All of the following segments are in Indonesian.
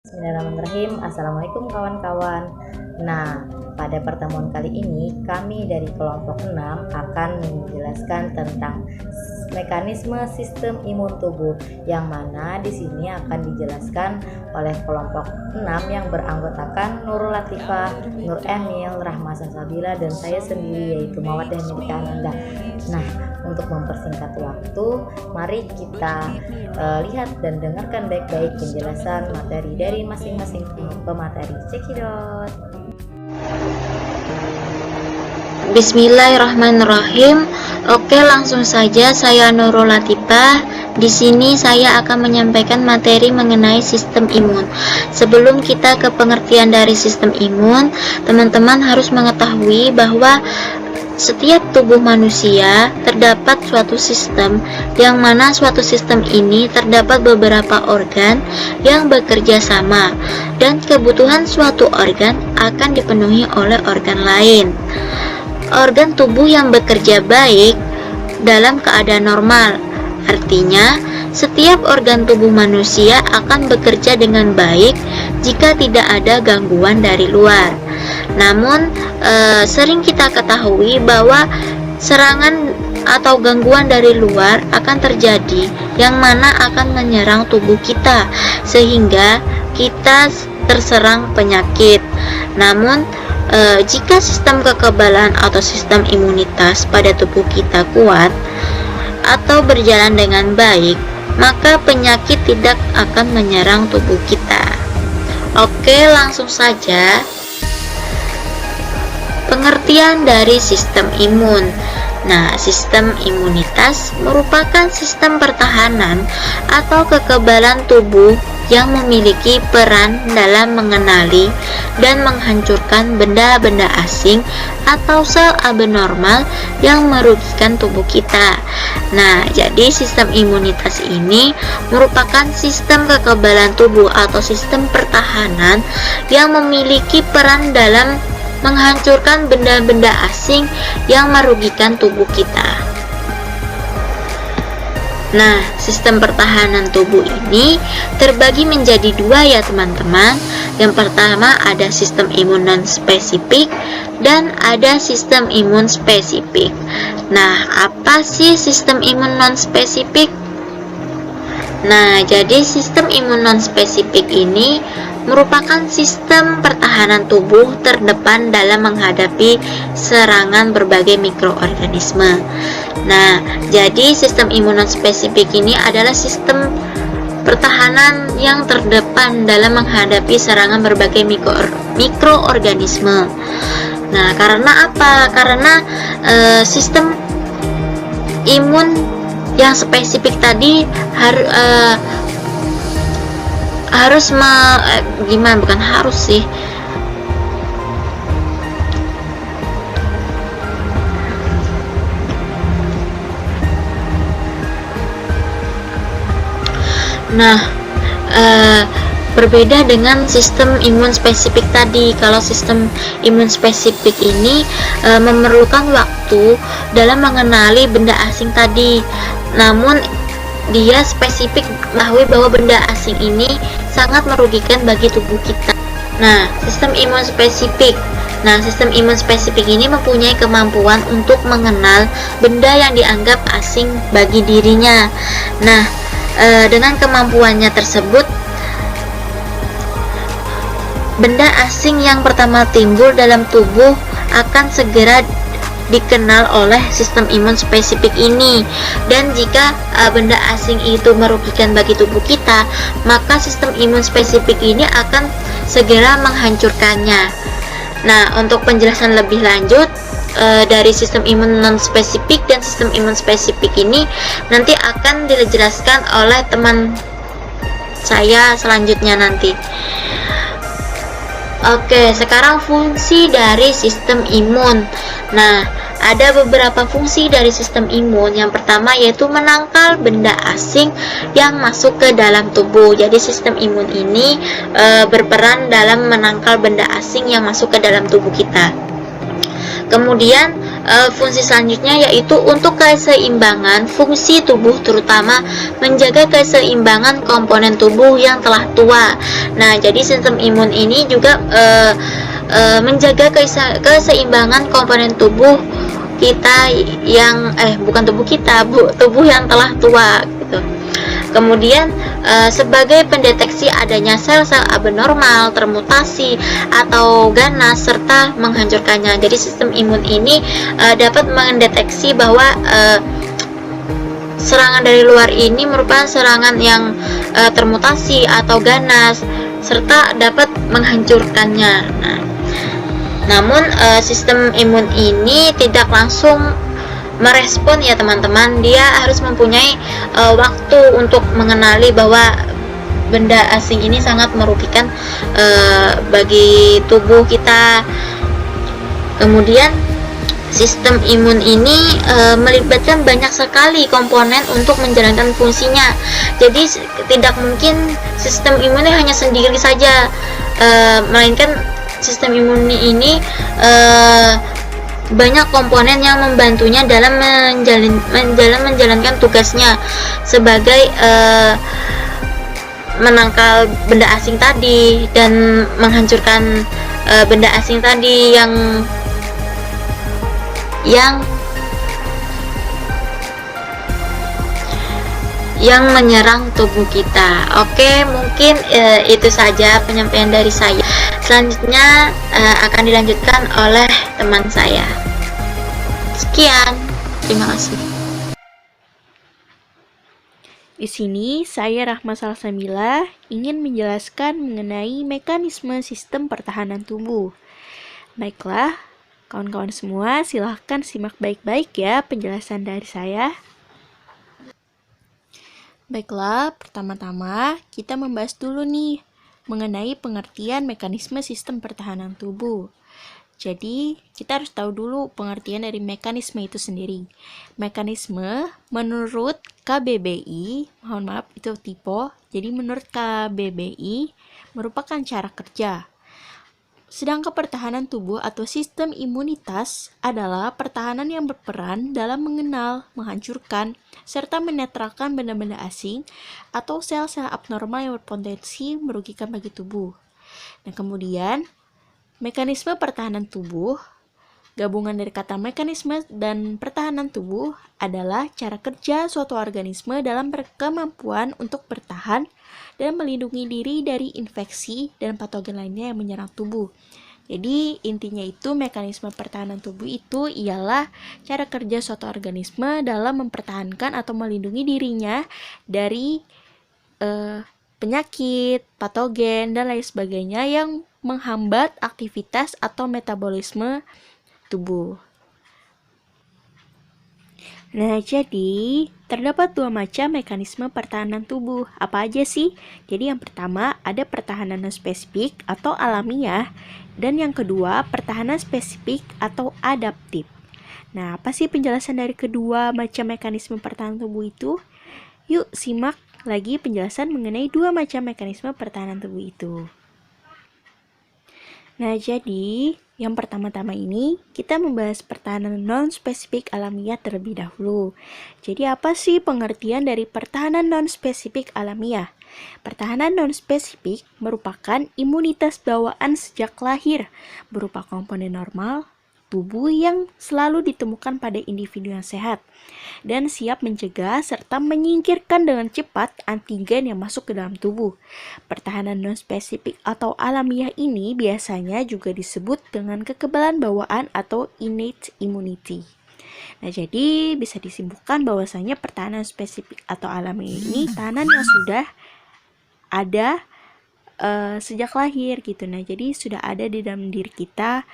Bismillahirrahmanirrahim. Assalamualaikum kawan-kawan. Nah, pada pertemuan kali ini kami dari kelompok 6 akan menjelaskan tentang mekanisme sistem imun tubuh, yang mana di sini akan dijelaskan oleh kelompok 6 yang beranggotakan Nurul Latifah, Nur Emil, Rahma Salsabila, dan saya sendiri yaitu Mawaddah Milika Ananda. Nah, untuk mempersingkat waktu, mari kita lihat dan dengarkan baik-baik penjelasan materi dari masing-masing pemateri. Cekidot. Bismillahirrahmanirrahim. Oke, langsung saja, saya Nurul Latifah. Di sini saya akan menyampaikan materi mengenai sistem imun. Sebelum kita ke pengertian dari sistem imun, teman-teman harus mengetahui bahwa setiap tubuh manusia terdapat suatu sistem, yang mana suatu sistem ini terdapat beberapa organ yang bekerja sama, dan kebutuhan suatu organ akan dipenuhi oleh organ lain. Organ tubuh yang bekerja baik dalam keadaan normal, artinya setiap organ tubuh manusia akan bekerja dengan baik jika tidak ada gangguan dari luar. Namun sering kita ketahui bahwa serangan atau gangguan dari luar akan terjadi, yang mana akan menyerang tubuh kita sehingga kita terserang penyakit. Namun jika sistem kekebalan atau sistem imunitas pada tubuh kita kuat atau berjalan dengan baik, maka penyakit tidak akan menyerang tubuh kita. Oke, langsung saja. Pengertian dari sistem imun. Nah, sistem imunitas merupakan sistem pertahanan atau kekebalan tubuh yang memiliki peran dalam mengenali dan menghancurkan benda-benda asing atau sel abnormal yang merugikan tubuh kita. Nah, jadi sistem imunitas ini merupakan sistem kekebalan tubuh atau sistem pertahanan yang memiliki peran dalam menghancurkan benda-benda asing yang merugikan tubuh kita. Nah, sistem pertahanan tubuh ini terbagi menjadi dua ya teman-teman. Yang pertama ada sistem imun non-spesifik dan ada sistem imun spesifik. Nah, apa sih sistem imun non-spesifik? Nah, jadi sistem imun non-spesifik ini merupakan sistem pertahanan tubuh terdepan dalam menghadapi serangan berbagai mikroorganisme. Nah, jadi sistem imun non-spesifik ini adalah sistem pertahanan yang terdepan dalam menghadapi serangan berbagai mikroorganisme. Nah, karena apa? Karena sistem imun yang spesifik tadi berbeda dengan sistem imun spesifik tadi. Kalau sistem imun spesifik ini memerlukan waktu dalam mengenali benda asing tadi. Namun dia spesifik mengetahui bahwa benda asing ini sangat merugikan bagi tubuh kita. Nah, sistem imun spesifik. Nah, sistem imun spesifik ini mempunyai kemampuan untuk mengenal benda yang dianggap asing bagi dirinya. Nah, dengan kemampuannya tersebut, benda asing yang pertama timbul dalam tubuh akan segera dikenal oleh sistem imun spesifik ini, dan jika benda asing itu merugikan bagi tubuh kita, maka sistem imun spesifik ini akan segera menghancurkannya. Nah, untuk penjelasan lebih lanjut dari sistem imun non spesifik dan sistem imun spesifik ini nanti akan dijelaskan oleh teman saya selanjutnya nanti. Oke, sekarang fungsi dari sistem imun. Nah, ada beberapa fungsi dari sistem imun. Yang pertama yaitu menangkal benda asing yang masuk ke dalam tubuh. Jadi sistem imun ini berperan dalam menangkal benda asing yang masuk ke dalam tubuh kita. Kemudian fungsi selanjutnya yaitu untuk keseimbangan fungsi tubuh, terutama menjaga keseimbangan komponen tubuh yang telah tua. Nah, jadi sistem imun ini juga menjaga keseimbangan komponen tubuh kita yang bukan tubuh kita, tubuh yang telah tua gitu. Kemudian sebagai pendeteksi adanya sel-sel abnormal, termutasi atau ganas serta menghancurkannya. Jadi sistem imun ini dapat mendeteksi bahwa serangan dari luar ini merupakan serangan yang termutasi atau ganas serta dapat menghancurkannya. Namun sistem imun ini tidak langsung merespon ya teman-teman. Dia harus mempunyai waktu untuk mengenali bahwa benda asing ini sangat merugikan bagi tubuh kita. Kemudian sistem imun ini melibatkan banyak sekali komponen untuk menjalankan fungsinya. Jadi tidak mungkin sistem imunnya hanya sendiri saja, melainkan sistem imun ini banyak komponen yang membantunya dalam menjalankan tugasnya sebagai menangkal benda asing tadi dan menghancurkan benda asing tadi yang menyerang tubuh kita. Oke, mungkin itu saja penyampaian dari saya. Selanjutnya akan dilanjutkan oleh teman saya. Sekian, terima kasih. Di sini saya Rahma Salsamila ingin menjelaskan mengenai mekanisme sistem pertahanan tubuh. Baiklah, kawan-kawan semua silahkan simak baik-baik ya penjelasan dari saya. Baiklah, pertama-tama kita membahas dulu nih mengenai pengertian mekanisme sistem pertahanan tubuh. Jadi, kita harus tahu dulu pengertian dari mekanisme itu sendiri. Mekanisme menurut KBBI, mohon maaf itu typo, jadi menurut KBBI merupakan cara kerja. Sedangkan pertahanan tubuh atau sistem imunitas adalah pertahanan yang berperan dalam mengenal, menghancurkan, serta menetralkan benda-benda asing atau sel-sel abnormal yang berpotensi merugikan bagi tubuh. Nah, kemudian mekanisme pertahanan tubuh, gabungan dari kata mekanisme dan pertahanan tubuh adalah cara kerja suatu organisme dalam berkemampuan untuk bertahan dan melindungi diri dari infeksi dan patogen lainnya yang menyerang tubuh. Jadi intinya itu mekanisme pertahanan tubuh itu ialah cara kerja suatu organisme dalam mempertahankan atau melindungi dirinya dari penyakit, patogen, dan lain sebagainya yang menghambat aktivitas atau metabolisme tubuh. Nah, jadi terdapat dua macam mekanisme pertahanan tubuh. Apa aja sih? Jadi yang pertama ada pertahanan non-spesifik atau alamiah, dan yang kedua pertahanan spesifik atau adaptif. Nah, apa sih penjelasan dari kedua macam mekanisme pertahanan tubuh itu? Yuk simak lagi penjelasan mengenai dua macam mekanisme pertahanan tubuh itu. Nah, jadi yang pertama-tama ini kita membahas pertahanan non-spesifik alamiah terlebih dahulu. Jadi apa sih pengertian dari pertahanan non-spesifik alamiah? Pertahanan non-spesifik merupakan imunitas bawaan sejak lahir berupa komponen normal tubuh yang selalu ditemukan pada individu yang sehat dan siap mencegah serta menyingkirkan dengan cepat antigen yang masuk ke dalam tubuh. Pertahanan non-spesifik atau alamiah ini biasanya juga disebut dengan kekebalan bawaan atau innate immunity. Nah, jadi bisa disimpulkan bahwasanya pertahanan spesifik atau alamiah ini pertahanan yang sudah ada sejak lahir gitu. Nah, jadi sudah ada di dalam diri kita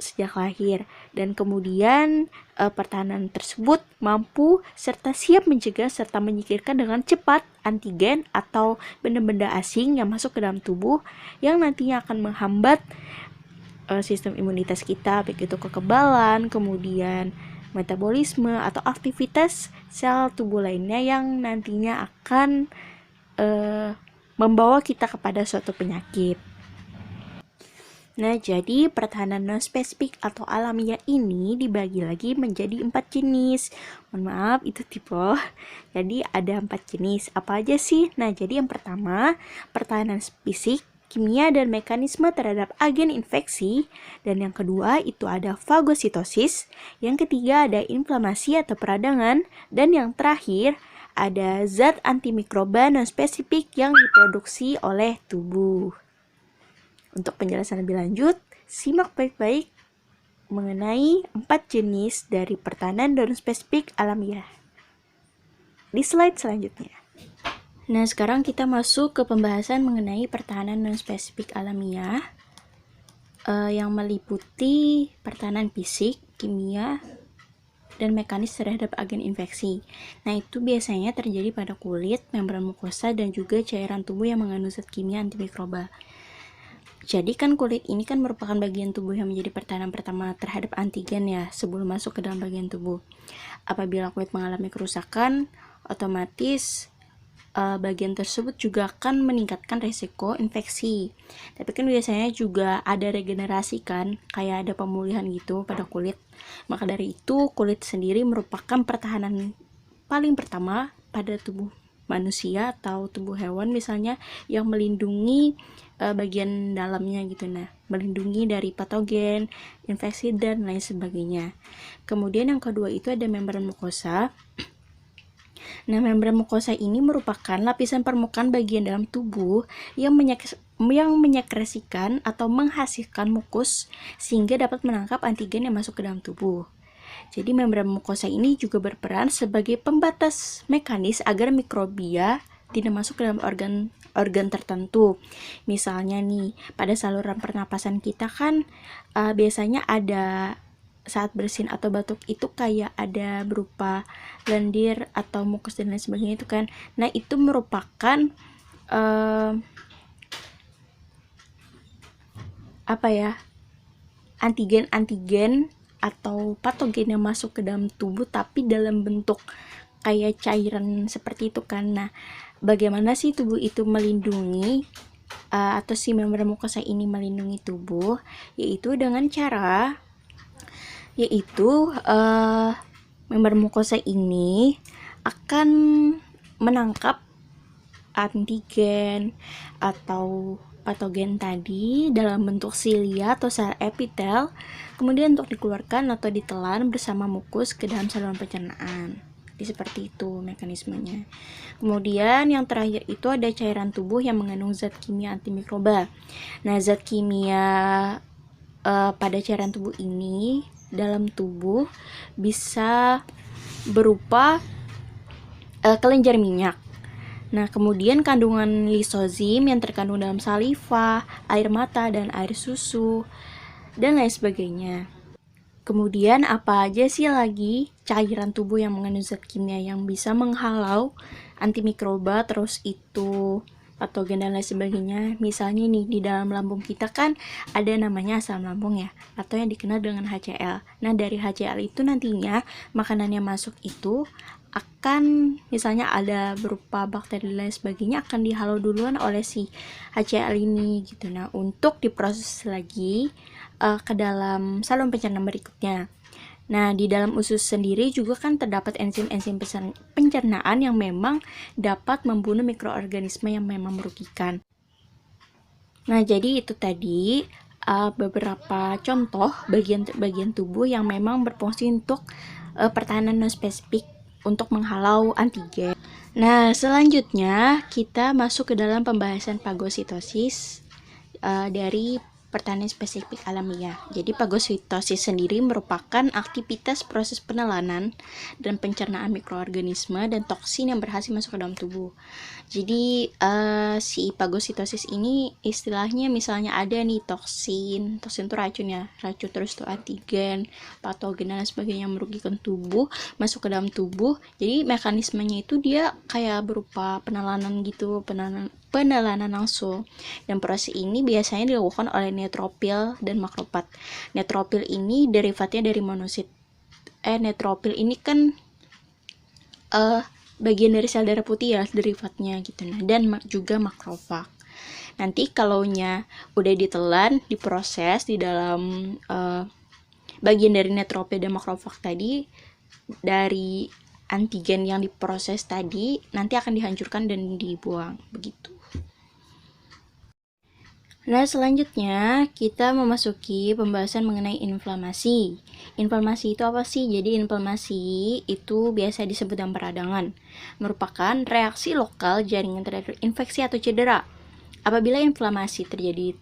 sejak lahir, dan kemudian pertahanan tersebut mampu serta siap mencegah serta menyingkirkan dengan cepat antigen atau benda-benda asing yang masuk ke dalam tubuh yang nantinya akan menghambat sistem imunitas kita, baik itu kekebalan, kemudian metabolisme atau aktivitas sel tubuh lainnya yang nantinya akan membawa kita kepada suatu penyakit. Nah, jadi pertahanan non-spesifik atau alamiah ini dibagi lagi menjadi 4 jenis. Mohon maaf, itu tipe. Jadi ada 4 jenis. Apa aja sih? Nah, jadi yang pertama, pertahanan fisik, kimia dan mekanisme terhadap agen infeksi. Dan yang kedua itu ada fagositosis. Yang ketiga ada inflamasi atau peradangan. Dan yang terakhir ada zat antimikroba non-spesifik yang diproduksi oleh tubuh. Untuk penjelasan lebih lanjut, simak baik-baik mengenai 4 jenis dari pertahanan non-spesifik alamiah di slide selanjutnya. Nah, sekarang kita masuk ke pembahasan mengenai pertahanan non-spesifik alamiah yang meliputi pertahanan fisik, kimia, dan mekanis terhadap agen infeksi. Nah, itu biasanya terjadi pada kulit, membran mukosa, dan juga cairan tubuh yang mengandung zat kimia antimikroba. Jadi kan kulit ini kan merupakan bagian tubuh yang menjadi pertahanan pertama terhadap antigen ya sebelum masuk ke dalam bagian tubuh. Apabila kulit mengalami kerusakan, otomatis bagian tersebut juga akan meningkatkan resiko infeksi. Tapi kan biasanya juga ada regenerasi kan, kayak ada pemulihan gitu pada kulit. Maka dari itu kulit sendiri merupakan pertahanan paling pertama pada tubuh manusia atau tubuh hewan misalnya yang melindungi bagian dalamnya gitu, nah melindungi dari patogen, infeksi dan lain sebagainya. Kemudian yang kedua itu ada membran mukosa. Nah, membran mukosa ini merupakan lapisan permukaan bagian dalam tubuh yang menyekresikan atau menghasilkan mukus sehingga dapat menangkap antigen yang masuk ke dalam tubuh. Jadi membran mukosa ini juga berperan sebagai pembatas mekanis agar mikrobia tidak masuk ke dalam organ tertentu. Misalnya nih, pada saluran pernapasan kita kan biasanya ada saat bersin atau batuk itu kayak ada berupa lendir atau mukus dan lain sebagainya itu kan. Nah, itu merupakan antigen atau patogen yang masuk ke dalam tubuh tapi dalam bentuk kayak cairan seperti itu kan. Nah, bagaimana sih tubuh itu melindungi atau si membran mukosa ini melindungi tubuh, yaitu dengan cara membran mukosa ini akan menangkap antigen atau patogen tadi dalam bentuk silia atau sel epitel, kemudian untuk dikeluarkan atau ditelan bersama mukus ke dalam saluran pencernaan. Seperti itu mekanismenya. Kemudian yang terakhir itu ada cairan tubuh yang mengandung zat kimia antimikroba. Nah, zat kimia pada cairan tubuh ini dalam tubuh bisa berupa kelenjar minyak. Nah, kemudian kandungan lisozim yang terkandung dalam saliva, air mata, dan air susu, dan lain sebagainya. Kemudian apa aja sih lagi cairan tubuh yang mengandung zat kimia yang bisa menghalau antimikroba, terus itu patogen dan lain sebagainya. Misalnya nih, di dalam lambung kita kan ada namanya asam lambung ya, atau yang dikenal dengan HCl. Nah, dari HCl itu nantinya makanan yang masuk itu akan misalnya ada berupa bakteri dan lain sebagainya akan dihalau duluan oleh si HCl ini gitu. Nah, untuk diproses lagi ke dalam saluran pencernaan berikutnya. Nah, di dalam usus sendiri juga kan terdapat enzim-enzim pencernaan yang memang dapat membunuh mikroorganisme yang memang merugikan. Nah, jadi itu tadi beberapa contoh bagian tubuh yang memang berfungsi untuk pertahanan non-spesifik untuk menghalau antigen. Nah, selanjutnya kita masuk ke dalam pembahasan fagositosis dari pertahanan spesifik alamiah. Jadi fagositosis sendiri merupakan aktivitas proses penelanan dan pencernaan mikroorganisme dan toksin yang berhasil masuk ke dalam tubuh. Jadi si fagositosis ini istilahnya misalnya ada nih toksin itu racun ya, racun, terus tuh antigen, patogen dan sebagainya yang merugikan tubuh masuk ke dalam tubuh. Jadi mekanismenya itu dia kayak berupa penelanan gitu, penelanan langsung, dan proses ini biasanya dilakukan oleh neutropil dan makrofag. Neutropil ini derivatnya dari monosit. Neutropil ini kan bagian dari sel darah putih ya, derivatnya gitu. Nah, dan juga makrofag. Nanti kalaunya udah ditelan, diproses di dalam bagian dari neutropil dan makrofag tadi, dari antigen yang diproses tadi nanti akan dihancurkan dan dibuang, begitu. Nah, selanjutnya kita memasuki pembahasan mengenai inflamasi. Inflamasi itu apa sih? Jadi inflamasi itu biasa disebut dengan peradangan, merupakan reaksi lokal jaringan terhadap infeksi atau cedera. Apabila inflamasi terjadi,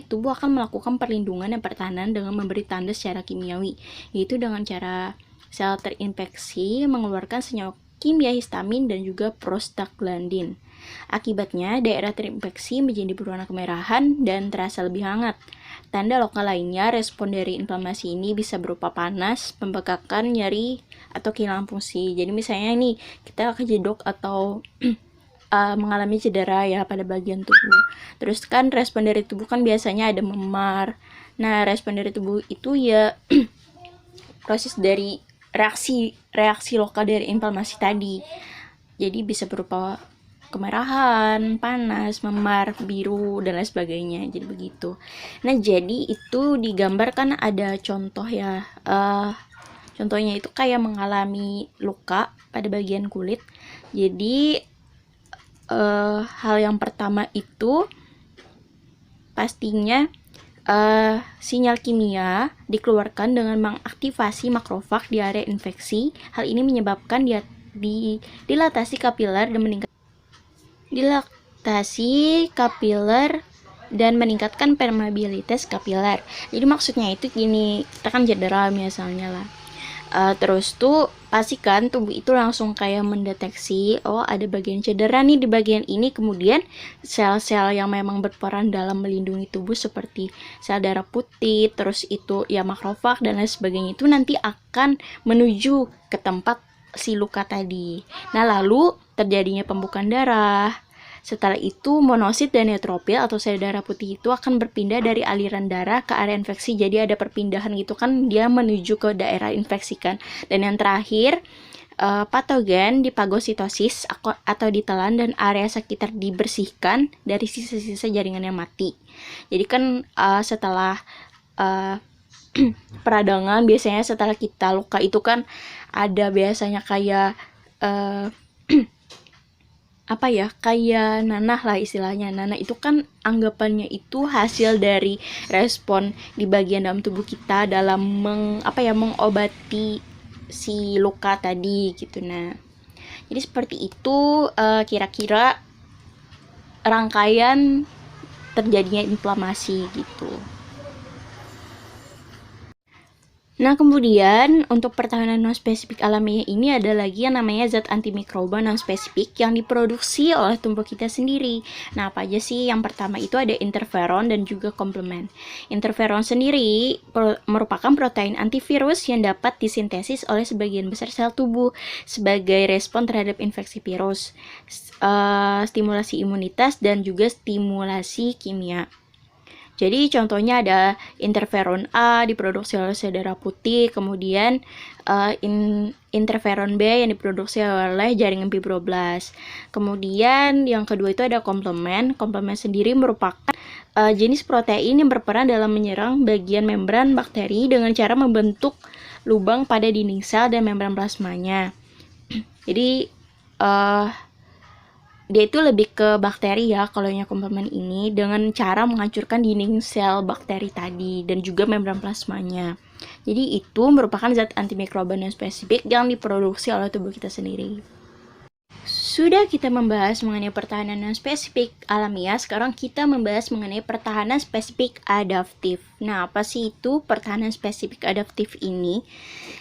tubuh akan melakukan perlindungan dan pertahanan dengan memberi tanda secara kimiawi, yaitu dengan cara sel terinfeksi mengeluarkan senyawa kimia histamin dan juga prostaglandin. Akibatnya, daerah terinfeksi menjadi berwarna kemerahan dan terasa lebih hangat. Tanda lokal lainnya, respon dari inflamasi ini bisa berupa panas, pembekakan, nyeri, atau kehilangan fungsi. Jadi misalnya nih, kita kejedok atau mengalami cedera ya pada bagian tubuh. Terus kan respon dari tubuh kan biasanya ada memar. Nah, respon dari tubuh itu ya proses dari reaksi lokal dari inflamasi tadi. Jadi bisa berupa kemerahan, panas, memar, biru, dan lain sebagainya. Jadi begitu. Nah, jadi itu digambarkan ada contoh ya. Contohnya itu kayak mengalami luka pada bagian kulit. Jadi hal yang pertama itu pastinya sinyal kimia dikeluarkan dengan mengaktifasi makrofag di area infeksi. Hal ini menyebabkan dilatasi kapiler dan meningkatkan permeabilitas kapiler. Jadi maksudnya itu gini, kita kan cedera misalnya lah. Terus tuh pastikan tubuh itu langsung kayak mendeteksi, oh ada bagian cedera nih di bagian ini, kemudian sel-sel yang memang berperan dalam melindungi tubuh seperti sel darah putih, terus itu ya makrofag dan lain sebagainya itu nanti akan menuju ke tempat si luka tadi. Nah, lalu terjadinya pembukaan darah. Setelah itu monosit dan neutropil atau sel darah putih itu akan berpindah dari aliran darah ke area infeksi. Jadi ada perpindahan gitu kan, dia menuju ke daerah infeksi kan. Dan yang terakhir, patogen dipagositosis atau ditelan dan area sekitar dibersihkan dari sisa-sisa jaringan yang mati. Jadi kan setelah peradangan, biasanya setelah kita luka itu kan ada biasanya kayak kayak nanah lah istilahnya. Nanah itu kan anggapannya itu hasil dari respon di bagian dalam tubuh kita dalam mengobati si luka tadi gitu. Nah, jadi seperti itu kira-kira rangkaian terjadinya inflamasi gitu. Nah, kemudian untuk pertahanan non-spesifik alamiah ini ada lagi yang namanya zat antimikroba non-spesifik yang diproduksi oleh tubuh kita sendiri. Nah, apa aja sih? Yang pertama itu ada interferon dan juga komplement. Interferon sendiri merupakan protein antivirus yang dapat disintesis oleh sebagian besar sel tubuh sebagai respon terhadap infeksi virus, stimulasi imunitas, dan juga stimulasi kimia. Jadi contohnya ada interferon A diproduksi oleh sel darah putih, kemudian interferon B yang diproduksi oleh jaringan fibroblast. Kemudian yang kedua itu ada komplement. Komplement sendiri merupakan jenis protein yang berperan dalam menyerang bagian membran bakteri dengan cara membentuk lubang pada dinding sel dan membran plasmanya. Jadi dia itu lebih ke bakteri ya kalau yang komplement ini, dengan cara menghancurkan dinding sel bakteri tadi dan juga membran plasmanya. Jadi itu merupakan zat antimikroba non spesifik yang diproduksi oleh tubuh kita sendiri. Sudah kita membahas mengenai pertahanan non spesifik alamiah, sekarang kita membahas mengenai pertahanan spesifik adaptif. Nah, apa sih itu pertahanan spesifik adaptif ini?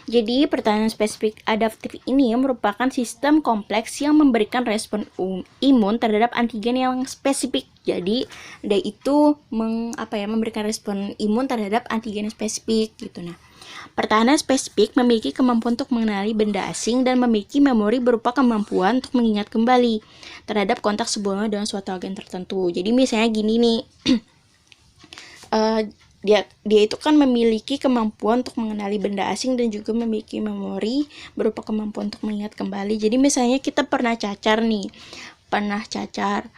Jadi, pertahanan spesifik adaptif ini merupakan sistem kompleks yang memberikan respon imun terhadap antigen yang spesifik. Jadi, dia itu memberikan respon imun terhadap antigen spesifik gitu. Nah, pertahanan spesifik memiliki kemampuan untuk mengenali benda asing dan memiliki memori berupa kemampuan untuk mengingat kembali terhadap kontak sebelumnya dengan suatu agen tertentu. Jadi misalnya gini nih, dia itu kan memiliki kemampuan untuk mengenali benda asing dan juga memiliki memori berupa kemampuan untuk mengingat kembali. Jadi misalnya kita pernah cacar nih, pernah cacar,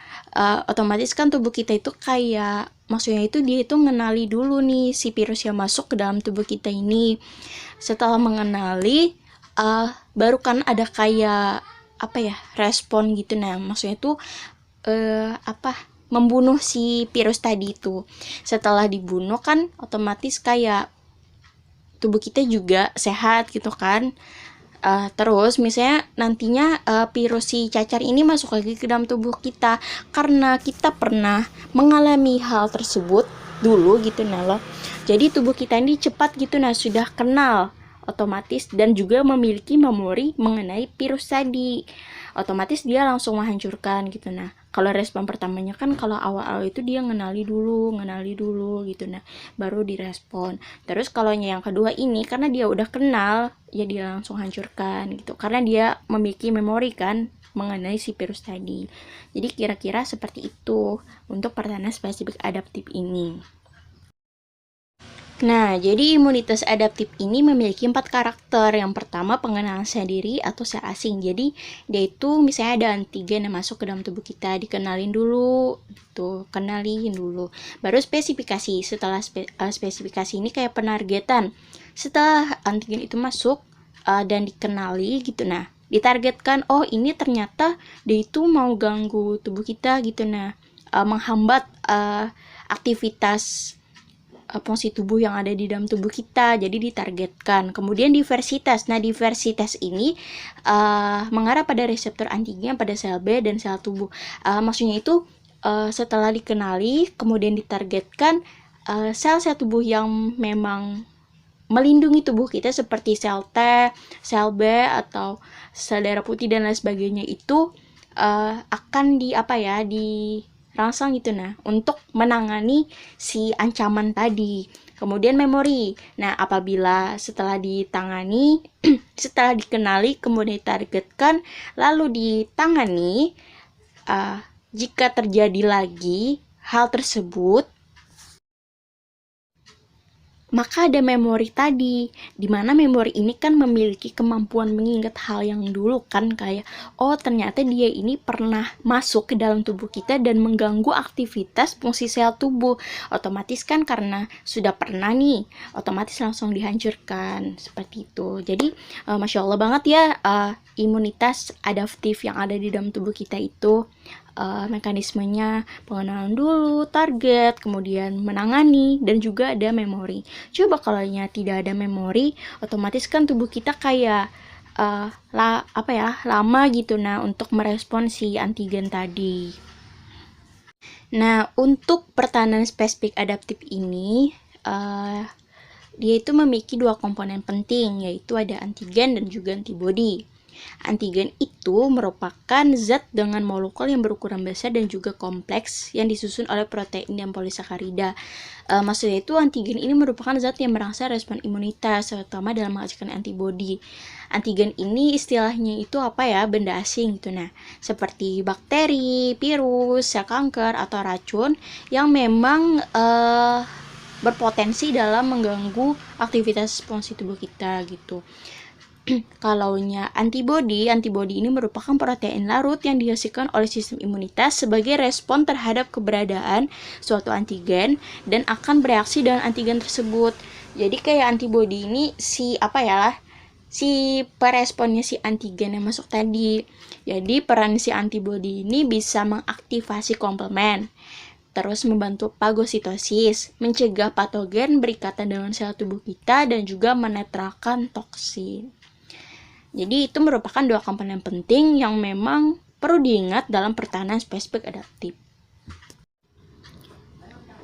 otomatis kan tubuh kita itu kayak, maksudnya itu dia itu mengenali dulu nih si virus yang masuk ke dalam tubuh kita ini. Setelah mengenali, baru kan ada kayak apa ya, respon gitu. Nah, maksudnya itu membunuh si virus tadi itu. Setelah dibunuh kan otomatis kayak tubuh kita juga sehat gitu kan. Terus misalnya nantinya virus si cacar ini masuk lagi ke dalam tubuh kita karena kita pernah mengalami hal tersebut dulu gitu nah loh. Jadi tubuh kita ini cepat gitu nah sudah kenal otomatis dan juga memiliki memori mengenai virus tadi. Otomatis dia langsung menghancurkan gitu. Nah, kalau respon pertamanya kan kalau awal-awal itu dia ngenali dulu gitu. Nah, baru direspon. Terus kalau yang kedua ini karena dia udah kenal, ya dia langsung hancurkan gitu. Karena dia memiliki memori kan mengenai si virus tadi. Jadi kira-kira seperti itu untuk pertahanan spesifik adaptif ini. Nah, jadi imunitas adaptif ini memiliki 4 karakter. Yang pertama, pengenalan sel diri atau sel asing. Jadi, dia itu misalnya ada antigen yang masuk ke dalam tubuh kita, dikenalin dulu, kenalin dulu. Baru spesifikasi. Setelah spesifikasi ini kayak penargetan. Setelah antigen itu masuk dan dikenali gitu, nah, ditargetkan, oh ini ternyata dia itu mau ganggu tubuh kita gitu, nah, menghambat aktivitas fungsi tubuh yang ada di dalam tubuh kita, jadi ditargetkan. Kemudian diversitas. Nah, diversitas ini mengarah pada reseptor antigen pada sel B dan sel tubuh. Maksudnya itu setelah dikenali, kemudian ditargetkan sel-sel tubuh yang memang melindungi tubuh kita seperti sel T, sel B atau sel darah putih dan lain sebagainya itu akan dirangsang gitu nah untuk menangani si ancaman tadi. Kemudian memori. Nah, apabila setelah ditangani, setelah dikenali, kemudian ditargetkan, lalu ditangani, jika terjadi lagi hal tersebut, maka ada memori tadi, dimana memori ini kan memiliki kemampuan mengingat hal yang dulu kan, kayak oh ternyata dia ini pernah masuk ke dalam tubuh kita dan mengganggu aktivitas fungsi sel tubuh. Otomatis kan karena sudah pernah nih, otomatis langsung dihancurkan seperti itu. Jadi Masya Allah banget ya imunitas adaptif yang ada di dalam tubuh kita itu. Mekanismenya pengenalan dulu, target, kemudian menangani, dan juga ada memori. Coba kalau tidak ada memori, otomatis kan tubuh kita kayak lama gitu nah untuk merespon si antigen tadi. Nah, untuk pertahanan spesifik adaptif ini dia itu memiliki 2 komponen penting, yaitu ada antigen dan juga antibodi. Antigen itu merupakan zat dengan molekul yang berukuran besar dan juga kompleks yang disusun oleh protein dan polisakarida. Maksudnya itu antigen ini merupakan zat yang merangsang respon imunitas, terutama dalam menghasilkan antibodi. Antigen ini istilahnya itu benda asing gitu. Nah, seperti bakteri, virus, sel kanker atau racun yang memang berpotensi dalam mengganggu aktivitas fungsi tubuh kita gitu. Kalaunya antibodi ini merupakan protein larut yang dihasilkan oleh sistem imunitas sebagai respon terhadap keberadaan suatu antigen dan akan bereaksi dengan antigen tersebut. Jadi kayak antibodi ini si peresponnya si antigen yang masuk tadi. Jadi peran si antibodi ini bisa mengaktifasi komplement, terus membantu fagositosis, mencegah patogen berikatan dengan sel tubuh kita dan juga menetralkan toksin. Jadi itu merupakan 2 komponen penting yang memang perlu diingat dalam pertahanan spesifik adaptif.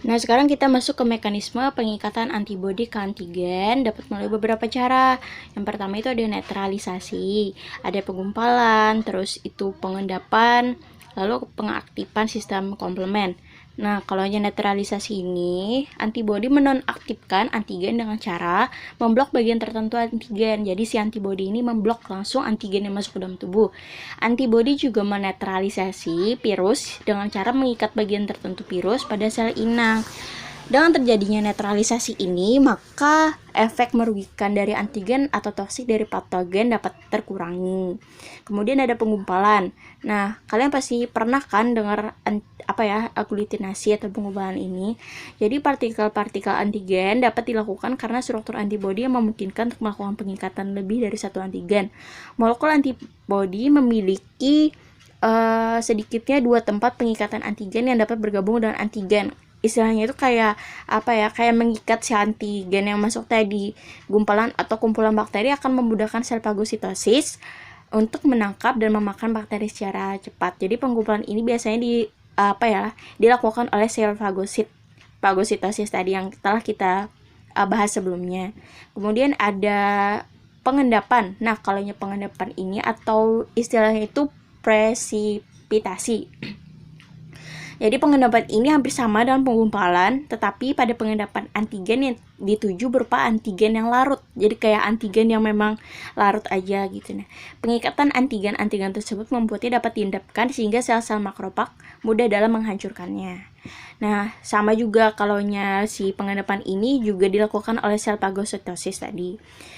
Nah, sekarang kita masuk ke mekanisme pengikatan antibodi ke antigen dapat melalui beberapa cara. Yang pertama itu ada netralisasi, ada penggumpalan, terus itu pengendapan, lalu pengaktifan sistem komplement. Nah, kalau netralisasi ini, antibodi menonaktifkan antigen dengan cara memblok bagian tertentu antigen. Jadi si antibodi ini memblok langsung antigen yang masuk ke dalam tubuh. Antibodi juga menetralisasi virus dengan cara mengikat bagian tertentu virus pada sel inang. Dengan terjadinya netralisasi ini, maka efek merugikan dari antigen atau toksik dari patogen dapat terkurangi. Kemudian ada penggumpalan. Nah, kalian pasti pernah kan dengar aglutinasi atau penggumpalan ini. Jadi partikel-partikel antigen dapat dilakukan karena struktur antibodi yang memungkinkan untuk melakukan pengikatan lebih dari satu antigen. Molekul antibodi memiliki sedikitnya 2 tempat pengikatan antigen yang dapat bergabung dengan antigen. Istilahnya itu kayak mengikat si antigen yang masuk tadi. Gumpalan atau kumpulan bakteri akan memudahkan sel fagositosis untuk menangkap dan memakan bakteri secara cepat. Jadi penggumpalan ini biasanya dilakukan oleh sel fagositosis tadi yang telah kita bahas sebelumnya. Kemudian ada pengendapan. Nah, kalau pengendapan ini atau istilahnya itu presipitasi. Jadi pengendapan ini hampir sama dengan penggumpalan, tetapi pada pengendapan antigen yang dituju berupa antigen yang larut. Jadi kayak antigen yang memang larut aja gitu. Nah, pengikatan antigen tersebut membuatnya dapat diendapkan sehingga sel-sel makrofag mudah dalam menghancurkannya. Nah, sama juga kalau si pengendapan ini juga dilakukan oleh sel fagositosis tadi.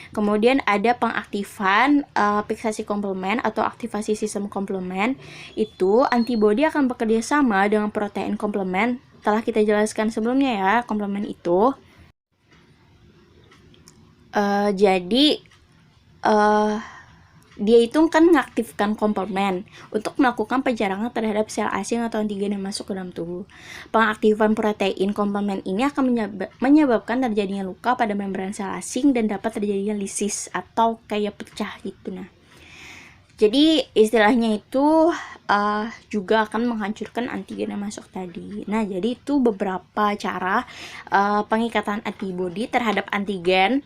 Kemudian ada pengaktifan fiksasi komplement atau aktivasi sistem komplement. Itu antibodi akan bekerja sama dengan protein komplement. Telah kita jelaskan sebelumnya ya, komplement itu. Dia itu kan mengaktifkan komplement untuk melakukan penjarangan terhadap sel asing atau antigen yang masuk ke dalam tubuh. Pengaktifan protein komplement ini akan menyebabkan terjadinya luka pada membran sel asing dan dapat terjadinya lisis atau kayak pecah gitu. Nah, jadi istilahnya itu juga akan menghancurkan antigen yang masuk tadi. Nah, jadi itu beberapa cara pengikatan antibodi terhadap antigen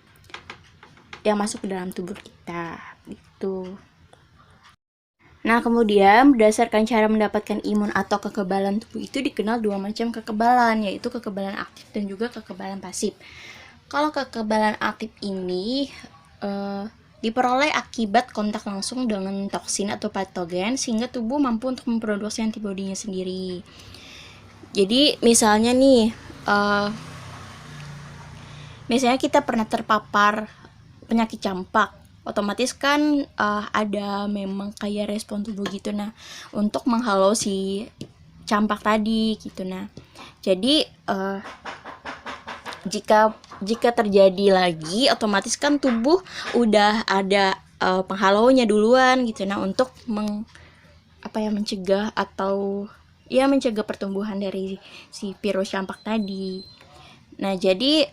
yang masuk ke dalam tubuh kita. Gitu. Nah, kemudian berdasarkan cara mendapatkan imun atau kekebalan tubuh itu dikenal 2 macam kekebalan, yaitu kekebalan aktif dan juga kekebalan pasif. Kalau kekebalan aktif ini diperoleh akibat kontak langsung dengan toksin atau patogen sehingga tubuh mampu untuk memproduksi antibodinya sendiri. Jadi misalnya nih, misalnya kita pernah terpapar penyakit campak, otomatis kan ada memang kayak respon tubuh gitu, nah, untuk menghalau si campak tadi gitu. Nah, jadi jika terjadi lagi, otomatis kan tubuh udah ada penghalaunya duluan gitu. Nah, untuk mencegah atau mencegah pertumbuhan dari si virus campak tadi. Nah, jadi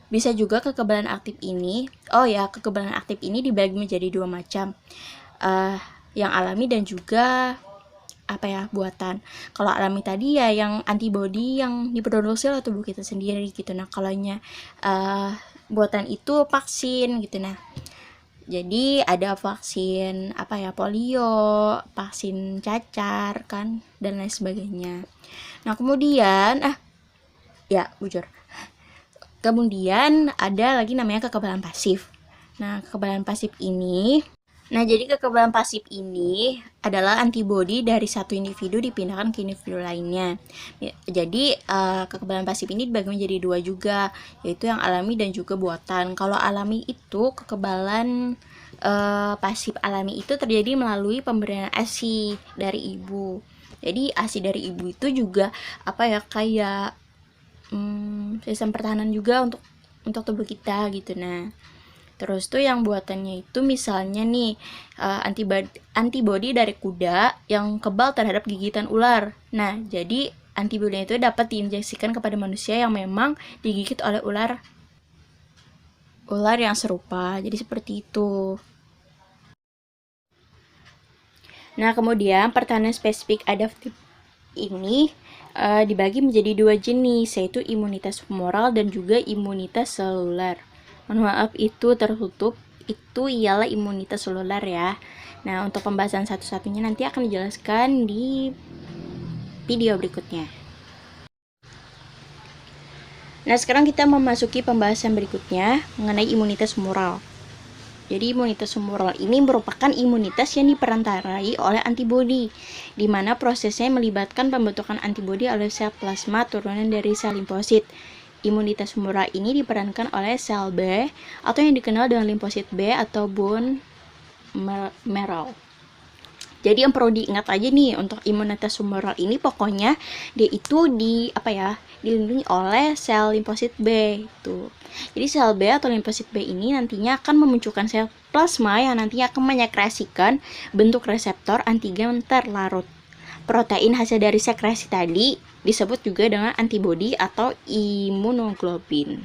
bisa juga kekebalan aktif ini. Kekebalan aktif ini dibagi menjadi 2 macam. Yang alami dan juga buatan. Kalau alami tadi ya yang antibodi yang diproduksi oleh tubuh kita sendiri gitu. Nah, kalau buatan itu vaksin gitu. Nah, jadi ada vaksin polio, vaksin cacar kan, dan lain sebagainya. Nah, kemudian kemudian ada lagi namanya kekebalan pasif. Nah, kekebalan pasif ini adalah antibodi dari satu individu dipindahkan ke individu lainnya. Jadi kekebalan pasif ini dibagi menjadi 2 juga, yaitu yang alami dan juga buatan. Kalau alami itu kekebalan pasif alami itu terjadi melalui pemberian ASI dari ibu. Jadi ASI dari ibu itu juga kayak sistem pertahanan juga untuk tubuh kita gitu. Nah, terus tuh yang buatannya itu misalnya nih antibodi dari kuda yang kebal terhadap gigitan ular. Nah, jadi antibodi itu dapat diinjeksikan kepada manusia yang memang digigit oleh ular yang serupa. Jadi seperti itu. Nah, kemudian pertahanan spesifik adaptif ini dibagi menjadi 2 jenis, yaitu imunitas humoral dan juga imunitas seluler. Mohon maaf itu tertutup, itu ialah imunitas seluler ya. Nah, untuk pembahasan satu-satunya nanti akan dijelaskan di video berikutnya. Nah, sekarang kita memasuki pembahasan berikutnya mengenai imunitas humoral. Jadi imunitas humoral ini merupakan imunitas yang diperantarai oleh antibodi, di mana prosesnya melibatkan pembentukan antibodi oleh sel plasma turunan dari sel limfosit. Imunitas humoral ini diperankan oleh sel B atau yang dikenal dengan limfosit B atau bone marrow. Jadi yang perlu diingat aja nih untuk imunitas humoral ini, pokoknya dia itu dilindungi oleh sel limfosit B itu. Jadi sel B atau limfosit B ini nantinya akan memunculkan sel plasma yang nantinya akan menyekresikan bentuk reseptor antigen terlarut. Protein hasil dari sekresi tadi disebut juga dengan antibodi atau imunoglobin.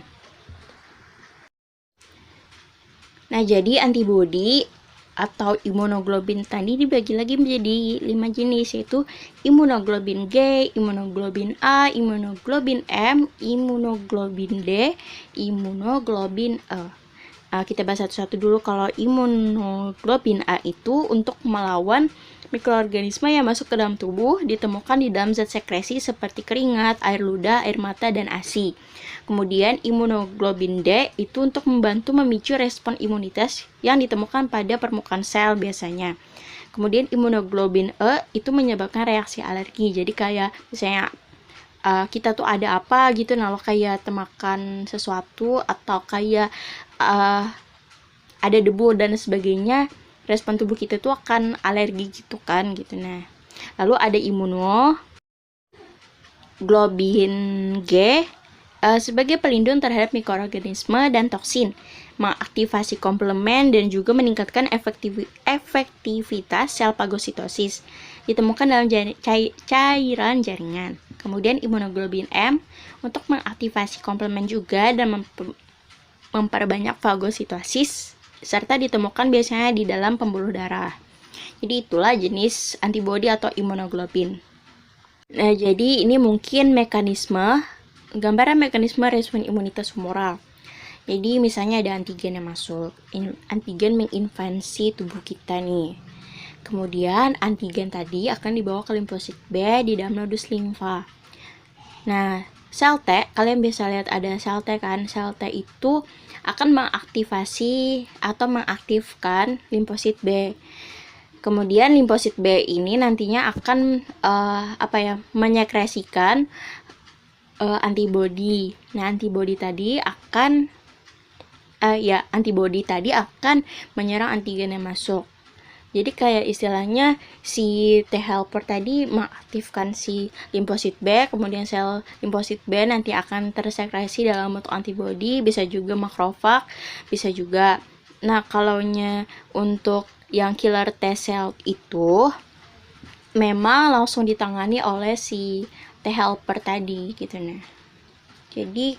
Nah, jadi antibodi atau imunoglobin tadi dibagi lagi menjadi 5 jenis, yaitu imunoglobin G, imunoglobin A, imunoglobin M, imunoglobin D, imunoglobin E. Kita bahas satu-satu dulu. Kalau imunoglobin A itu untuk melawan mikroorganisme yang masuk ke dalam tubuh, ditemukan di dalam zat sekresi seperti keringat, air ludah, air mata, dan ASI. Kemudian imunoglobin D itu untuk membantu memicu respon imunitas yang ditemukan pada permukaan sel biasanya. Kemudian imunoglobin E itu menyebabkan reaksi alergi. Jadi kayak misalnya kita tuh ada apa gitu, nah lo kayak termakan sesuatu atau kayak ada debu dan sebagainya, respon tubuh kita tuh akan alergi gitu kan gitu. Nah, lalu ada imunoglobin G sebagai pelindung terhadap mikroorganisme dan toksin, mengaktifasi komplement dan juga meningkatkan efektivitas sel fagositosis, ditemukan dalam cairan jaringan. Kemudian imunoglobin M untuk mengaktifasi komplement juga dan memperbanyak fagositosis, serta ditemukan biasanya di dalam pembuluh darah. Jadi itulah jenis antibodi atau imunoglobin. Nah, jadi ini mungkin gambaran mekanisme respon imunitas humoral. Jadi misalnya ada antigen yang masuk, antigen menginvasi tubuh kita nih. Kemudian antigen tadi akan dibawa ke limfosit B di dalam nodus limfa. Nah, sel T, kalian bisa lihat ada sel T kan? Sel T itu akan mengaktifasi atau mengaktifkan limfosit B. Kemudian limfosit B ini nantinya akan menyekresikan antibodi. Nah, antibodi tadi akan menyerang antigen yang masuk. Jadi kayak istilahnya si T helper tadi mengaktifkan si limfosit B, kemudian sel limfosit B nanti akan tersekresi dalam bentuk antibodi, bisa juga makrofag, bisa juga. Nah, kalaunya untuk yang killer T cell itu memang langsung ditangani oleh si T helper tadi gitu. Nah, jadi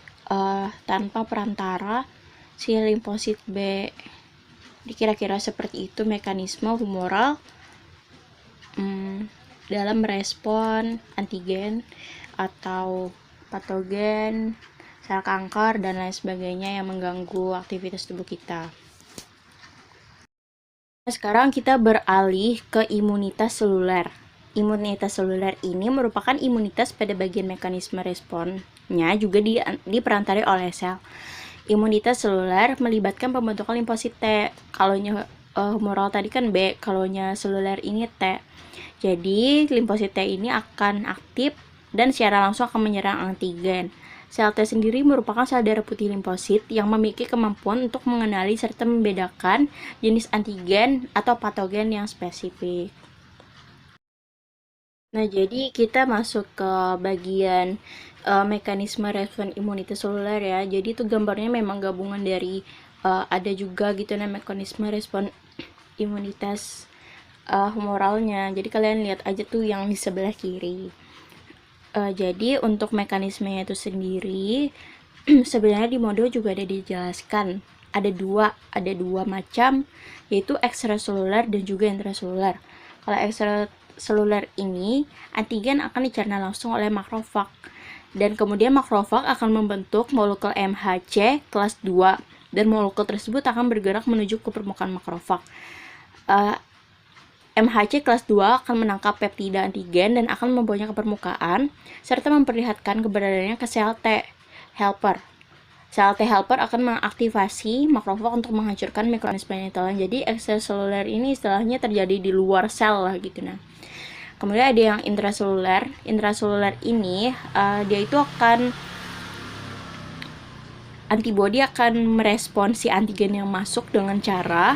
tanpa perantara si limfosit B. Kira-kira seperti itu mekanisme humoral dalam merespon antigen atau patogen, sel kanker, dan lain sebagainya yang mengganggu aktivitas tubuh kita. Sekarang kita beralih ke imunitas seluler. Imunitas seluler ini merupakan imunitas pada bagian mekanisme responnya juga diperantarai oleh sel. Imunitas seluler melibatkan pembentukan limfosit T. Kalaunya humoral tadi kan B, kalaunya seluler ini T. Jadi limfosit T ini akan aktif dan secara langsung akan menyerang antigen. Sel T sendiri merupakan sel darah putih limfosit yang memiliki kemampuan untuk mengenali serta membedakan jenis antigen atau patogen yang spesifik. Nah, jadi kita masuk ke bagian mekanisme respon imunitas seluler ya. Jadi itu gambarnya memang gabungan dari ada juga gitu mekanisme respon imunitas humoralnya. Jadi kalian lihat aja tuh yang di sebelah kiri. Jadi untuk mekanismenya itu sendiri sebenarnya di modul juga ada dijelaskan. Ada dua macam, yaitu ekstraseluler dan juga intraseluler. Kalau ekstraseluler ini antigen akan dicerna langsung oleh makrofag. Dan kemudian makrofag akan membentuk molekul MHC kelas 2 dan molekul tersebut akan bergerak menuju ke permukaan makrofag. MHC kelas 2 akan menangkap peptida antigen dan akan membawanya ke permukaan serta memperlihatkan keberadaannya ke sel T helper. Sel T helper akan mengaktifasi makrofag untuk menghancurkan mikroorganisme yang ditelan. Jadi ekstraseluler ini istilahnya terjadi di luar sel lah gitu. Nah, kemudian ada yang intraseluler. Intraseluler ini dia itu akan antibodi akan merespon si antigen yang masuk dengan cara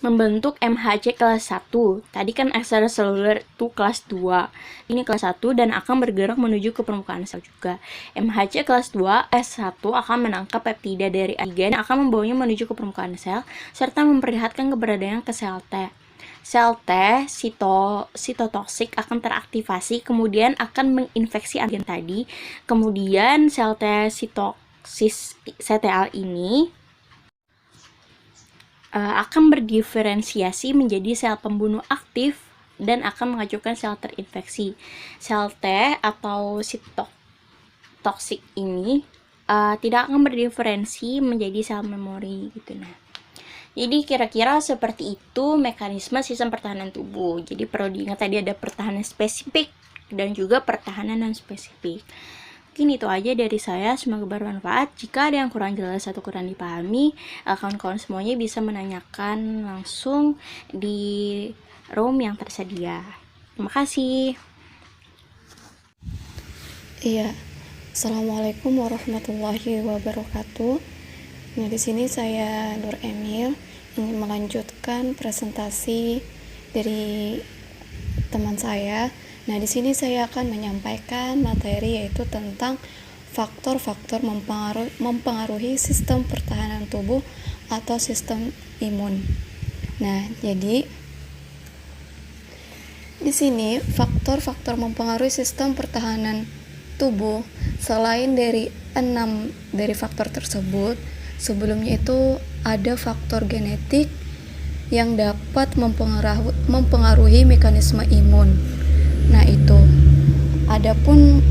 membentuk MHC kelas 1. Tadi kan extracellular itu kelas 2. Ini kelas 1 dan akan bergerak menuju ke permukaan sel juga. MHC kelas 2 S1 akan menangkap peptida dari antigen yang akan membawanya menuju ke permukaan sel serta memperlihatkan keberadaan ke sel T. Sel T sitotoksik akan teraktivasi, kemudian akan menginfeksi antigen tadi. Kemudian sel T sitoksis CTL ini akan berdiferensiasi menjadi sel pembunuh aktif dan akan menghancurkan sel terinfeksi. Sel T atau sitotoksik ini tidak akan berdiferensi menjadi sel memori gitu. Nah, jadi kira-kira seperti itu mekanisme sistem pertahanan tubuh. Jadi perlu diingat tadi ada pertahanan spesifik dan juga pertahanan non spesifik. Mungkin itu aja dari saya, semoga bermanfaat. Jika ada yang kurang jelas atau kurang dipahami, kawan-kawan semuanya bisa menanyakan langsung di room yang tersedia. Terima kasih. Iya, Assalamualaikum warahmatullahi wabarakatuh. Nah, di sini saya Nur Emil ingin melanjutkan presentasi dari teman saya. Nah, di sini saya akan menyampaikan materi yaitu tentang faktor-faktor mempengaruhi sistem pertahanan tubuh atau sistem imun. Nah, jadi di sini faktor-faktor mempengaruhi sistem pertahanan tubuh selain dari 6 dari faktor tersebut, sebelumnya itu ada faktor genetik yang dapat mempengaruhi mekanisme imun. Nah, itu. Adapun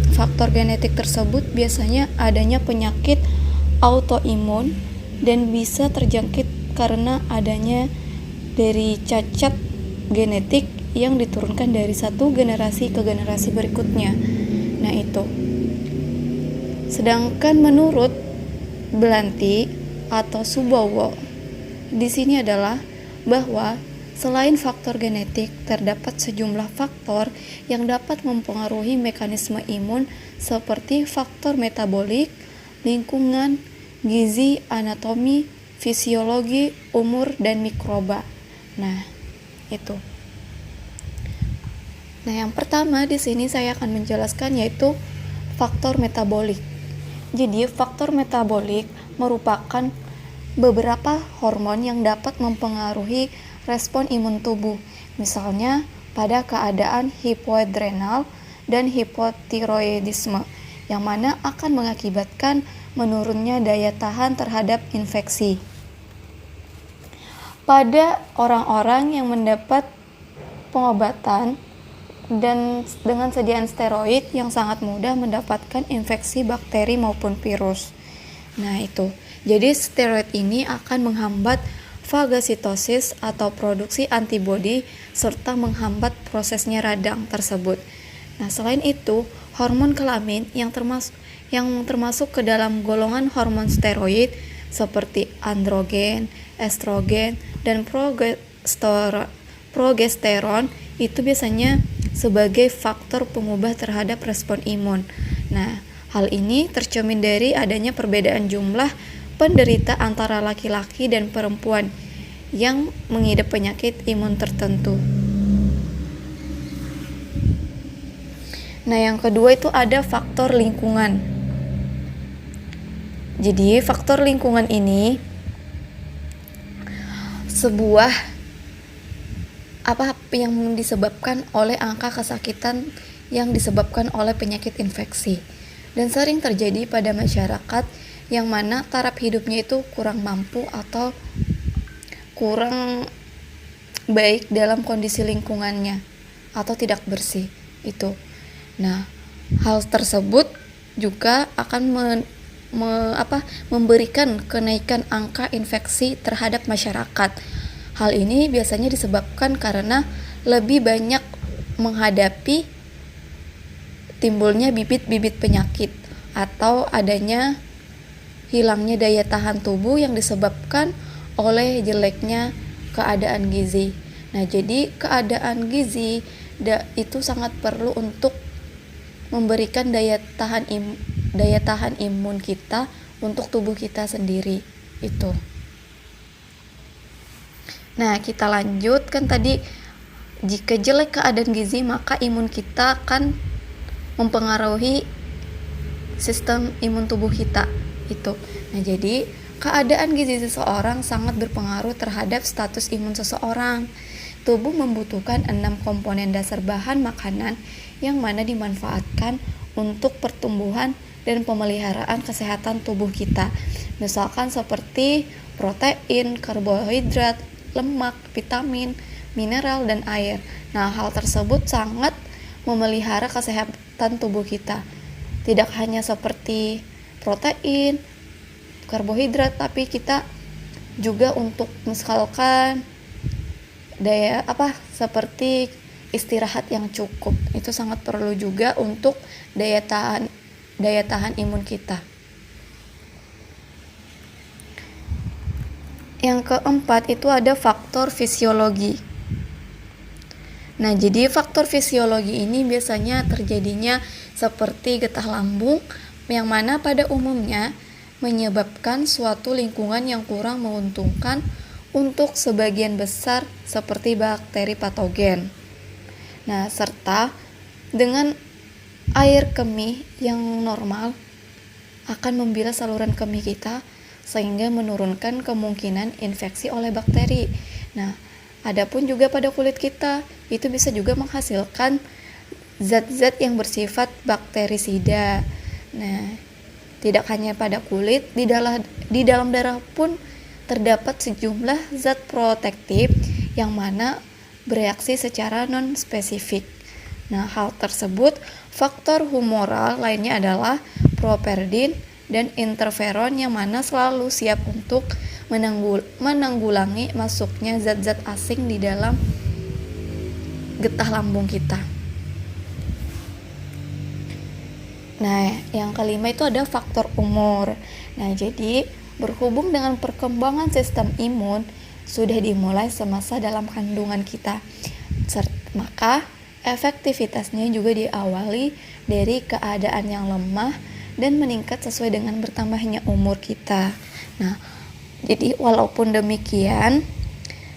faktor genetik tersebut biasanya adanya penyakit autoimun dan bisa terjangkit karena adanya dari cacat genetik yang diturunkan dari satu generasi ke generasi berikutnya. Nah, itu. Sedangkan menurut Belanti atau Subowo di sini adalah bahwa selain faktor genetik, terdapat sejumlah faktor yang dapat mempengaruhi mekanisme imun seperti faktor metabolik, lingkungan, gizi, anatomi, fisiologi, umur, dan mikroba. Nah, itu. Nah, yang pertama di sini saya akan menjelaskan yaitu faktor metabolik. Jadi, faktor metabolik merupakan beberapa hormon yang dapat mempengaruhi respon imun tubuh, misalnya pada keadaan hipoadrenal dan hipotiroidisme, yang mana akan mengakibatkan menurunnya daya tahan terhadap infeksi. Pada orang-orang yang mendapat pengobatan dan dengan sediaan steroid yang sangat mudah mendapatkan infeksi bakteri maupun virus. Nah, itu. Jadi steroid ini akan menghambat fagositosis atau produksi antibodi serta menghambat prosesnya radang tersebut. Nah, selain itu, hormon kelamin yang termasuk ke dalam golongan hormon steroid seperti androgen, estrogen, dan progesteron itu biasanya sebagai faktor pengubah terhadap respon imun. Nah, hal ini tercermin dari adanya perbedaan jumlah penderita antara laki-laki dan perempuan yang mengidap penyakit imun tertentu. Nah, yang kedua itu ada faktor lingkungan. Jadi, faktor lingkungan ini sebuah apa yang disebabkan oleh angka kesakitan yang disebabkan oleh penyakit infeksi dan sering terjadi pada masyarakat yang mana taraf hidupnya itu kurang mampu atau kurang baik dalam kondisi lingkungannya atau tidak bersih itu. Nah, hal tersebut juga akan memberikan kenaikan angka infeksi terhadap masyarakat. Hal ini biasanya disebabkan karena lebih banyak menghadapi timbulnya bibit-bibit penyakit atau adanya hilangnya daya tahan tubuh yang disebabkan oleh jeleknya keadaan gizi. Nah, jadi keadaan gizi itu sangat perlu untuk memberikan daya tahan imun kita untuk tubuh kita sendiri itu. Nah, kita lanjutkan tadi, jika jelek keadaan gizi maka imun kita akan mempengaruhi sistem imun tubuh kita itu. Nah, jadi keadaan gizi seseorang sangat berpengaruh terhadap status imun seseorang. Tubuh membutuhkan 6 komponen dasar bahan makanan yang mana dimanfaatkan untuk pertumbuhan dan pemeliharaan kesehatan tubuh kita. Misalkan seperti protein, karbohidrat, lemak, vitamin, mineral, dan air. Nah, hal tersebut sangat memelihara kesehatan tubuh kita. Tidak hanya seperti protein, karbohidrat, tapi kita juga untuk misalkan seperti istirahat yang cukup. Itu sangat perlu juga untuk daya tahan imun kita. Yang keempat itu ada faktor fisiologi. Nah, jadi faktor fisiologi ini biasanya terjadinya seperti getah lambung, yang mana pada umumnya menyebabkan suatu lingkungan yang kurang menguntungkan untuk sebagian besar seperti bakteri patogen. Nah, serta dengan air kemih yang normal akan membilas saluran kemih kita sehingga menurunkan kemungkinan infeksi oleh bakteri. Nah, adapun juga pada kulit kita, itu bisa juga menghasilkan zat-zat yang bersifat bakterisida. Nah, tidak hanya pada kulit, di dalam darah pun terdapat sejumlah zat protektif yang mana bereaksi secara non-spesifik. Nah, hal tersebut, faktor humoral lainnya adalah properdin dan interferon yang mana selalu siap untuk menanggulangi masuknya zat-zat asing di dalam getah lambung kita. Nah, yang kelima itu ada faktor umur. Nah, jadi berhubung dengan perkembangan sistem imun sudah dimulai semasa dalam kandungan kita, maka efektivitasnya juga diawali dari keadaan yang lemah dan meningkat sesuai dengan bertambahnya umur kita. Nah, jadi walaupun demikian,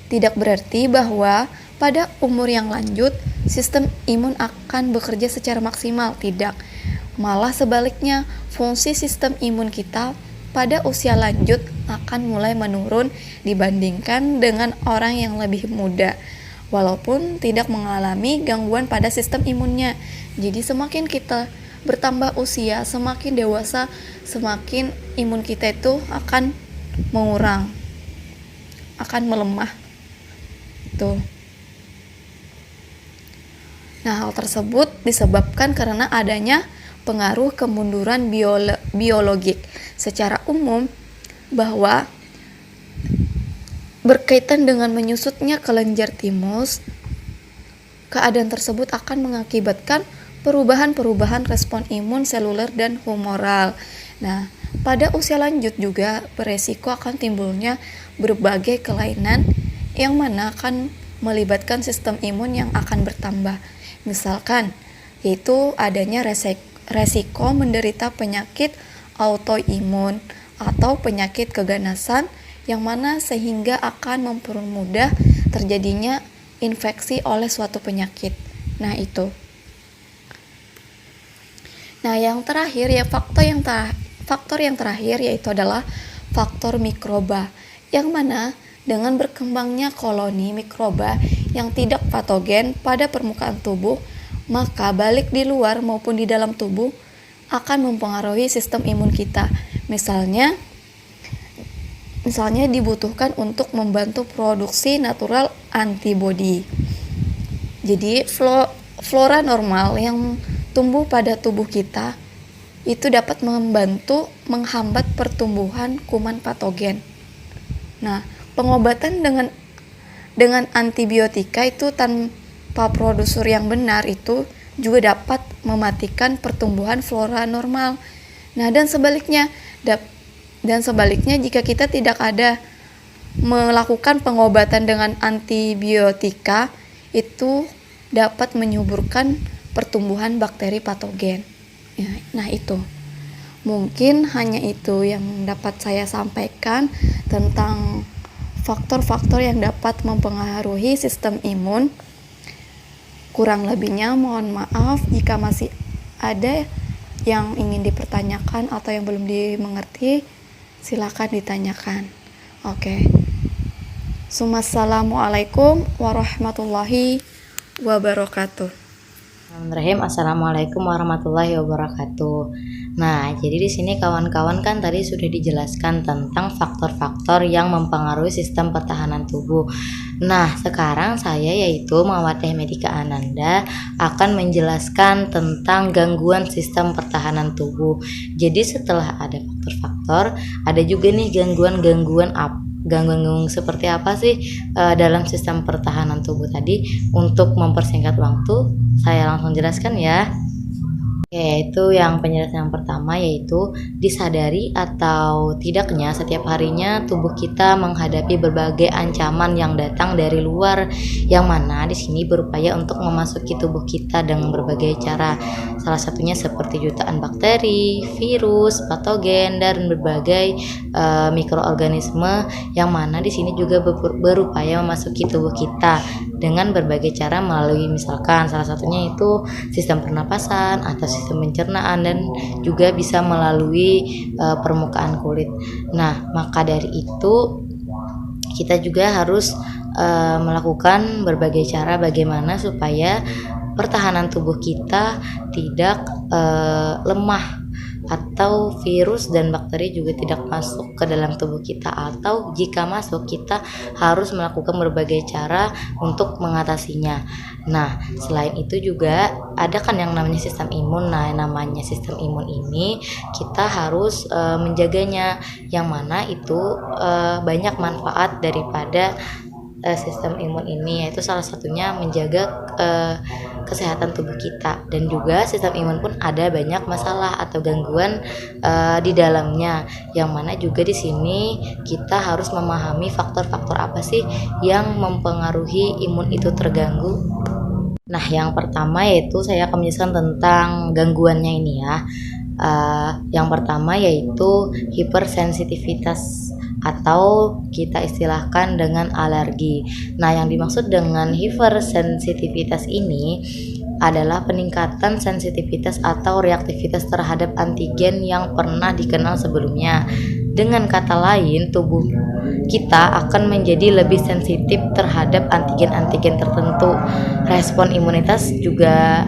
tidak berarti bahwa pada umur yang lanjut sistem imun akan bekerja secara maksimal, tidak. Malah sebaliknya, fungsi sistem imun kita pada usia lanjut akan mulai menurun dibandingkan dengan orang yang lebih muda, walaupun tidak mengalami gangguan pada sistem imunnya. Jadi semakin kita bertambah usia, semakin dewasa, semakin imun kita itu akan mengurang, akan melemah. Tuh. Nah, hal tersebut disebabkan karena adanya pengaruh kemunduran biologik secara umum, bahwa berkaitan dengan menyusutnya kelenjar timus, keadaan tersebut akan mengakibatkan perubahan-perubahan respon imun seluler dan humoral. Nah, pada usia lanjut juga beresiko akan timbulnya berbagai kelainan yang mana akan melibatkan sistem imun yang akan bertambah. Misalkan, yaitu adanya resiko menderita penyakit autoimun atau penyakit keganasan yang mana sehingga akan mempermudah terjadinya infeksi oleh suatu penyakit. Nah, itu. Nah, yang terakhir ya faktor yang terakhir yaitu adalah faktor mikroba, yang mana dengan berkembangnya koloni mikroba yang tidak patogen pada permukaan tubuh, maka baik di luar maupun di dalam tubuh akan mempengaruhi sistem imun kita. Misalnya dibutuhkan untuk membantu produksi natural antibodi. Jadi flora normal yang tumbuh pada tubuh kita itu dapat membantu menghambat pertumbuhan kuman patogen. Nah, pengobatan dengan antibiotika itu tanpa prosedur yang benar itu juga dapat mematikan pertumbuhan flora normal. Nah, dan sebaliknya jika kita tidak ada melakukan pengobatan dengan antibiotika, itu dapat menyuburkan pertumbuhan bakteri patogen. Nah, itu. Mungkin hanya itu yang dapat saya sampaikan tentang faktor-faktor yang dapat mempengaruhi sistem imun. Kurang lebihnya mohon maaf jika masih ada yang ingin dipertanyakan atau yang belum dimengerti, silakan ditanyakan. Oke. Assalamualaikum warahmatullahi wabarakatuh. Bismillahirrahmanirrahim. Assalamualaikum warahmatullahi wabarakatuh. Nah, jadi di sini kawan-kawan kan tadi sudah dijelaskan tentang faktor-faktor yang mempengaruhi sistem pertahanan tubuh. Nah, sekarang saya yaitu Mawaddah Medika Ananda akan menjelaskan tentang gangguan sistem pertahanan tubuh. Jadi setelah ada faktor-faktor, ada juga nih gangguan seperti apa sih dalam sistem pertahanan tubuh tadi. Untuk mempersingkat waktu, saya langsung jelaskan ya. Yaitu yang penjelasan yang pertama, yaitu disadari atau tidaknya setiap harinya tubuh kita menghadapi berbagai ancaman yang datang dari luar, yang mana di sini berupaya untuk memasuki tubuh kita dengan berbagai cara. Salah satunya seperti jutaan bakteri, virus, patogen, dan berbagai mikroorganisme, yang mana di sini juga berupaya memasuki tubuh kita dengan berbagai cara, melalui misalkan salah satunya itu sistem pernapasan atau sistem pencernaan, dan juga bisa melalui permukaan kulit. Nah, maka dari itu kita juga harus melakukan berbagai cara bagaimana supaya pertahanan tubuh kita tidak lemah, atau virus dan bakteri juga tidak masuk ke dalam tubuh kita, atau jika masuk kita harus melakukan berbagai cara untuk mengatasinya. Nah, selain itu juga ada kan yang namanya sistem imun. Nah, namanya sistem imun ini kita harus menjaganya, yang mana itu banyak manfaat daripada sistem imun ini, yaitu salah satunya menjaga kesehatan tubuh kita. Dan juga sistem imun pun ada banyak masalah atau gangguan di dalamnya, yang mana juga di sini kita harus memahami faktor-faktor apa sih yang mempengaruhi imun itu terganggu. Nah, yang pertama yaitu saya akan menjelaskan tentang gangguannya ini ya. Yang pertama yaitu hipersensitivitas, atau kita istilahkan dengan alergi. Nah, yang dimaksud dengan hipersensitivitas ini adalah peningkatan sensitivitas atau reaktivitas terhadap antigen yang pernah dikenal sebelumnya. Dengan kata lain, tubuh kita akan menjadi lebih sensitif terhadap antigen-antigen tertentu. Respon imunitas juga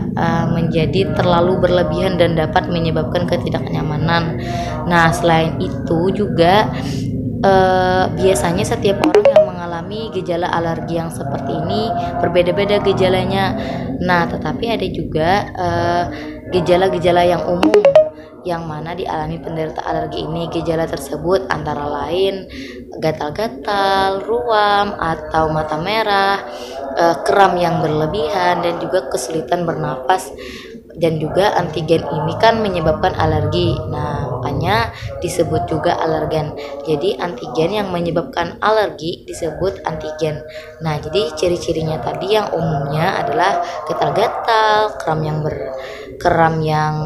menjadi terlalu berlebihan dan dapat menyebabkan ketidaknyamanan. Nah, selain itu juga biasanya setiap orang yang mengalami gejala alergi yang seperti ini berbeda-beda gejalanya. Nah, tetapi ada juga gejala-gejala yang umum yang mana dialami penderita alergi ini. Gejala tersebut antara lain gatal-gatal, ruam atau mata merah, kram yang berlebihan, dan juga kesulitan bernapas. Dan juga antigen ini kan menyebabkan alergi. Nah, makanya disebut juga alergen. Jadi antigen yang menyebabkan alergi disebut antigen. Nah, jadi ciri-cirinya tadi yang umumnya adalah gatal-gatal, kram yang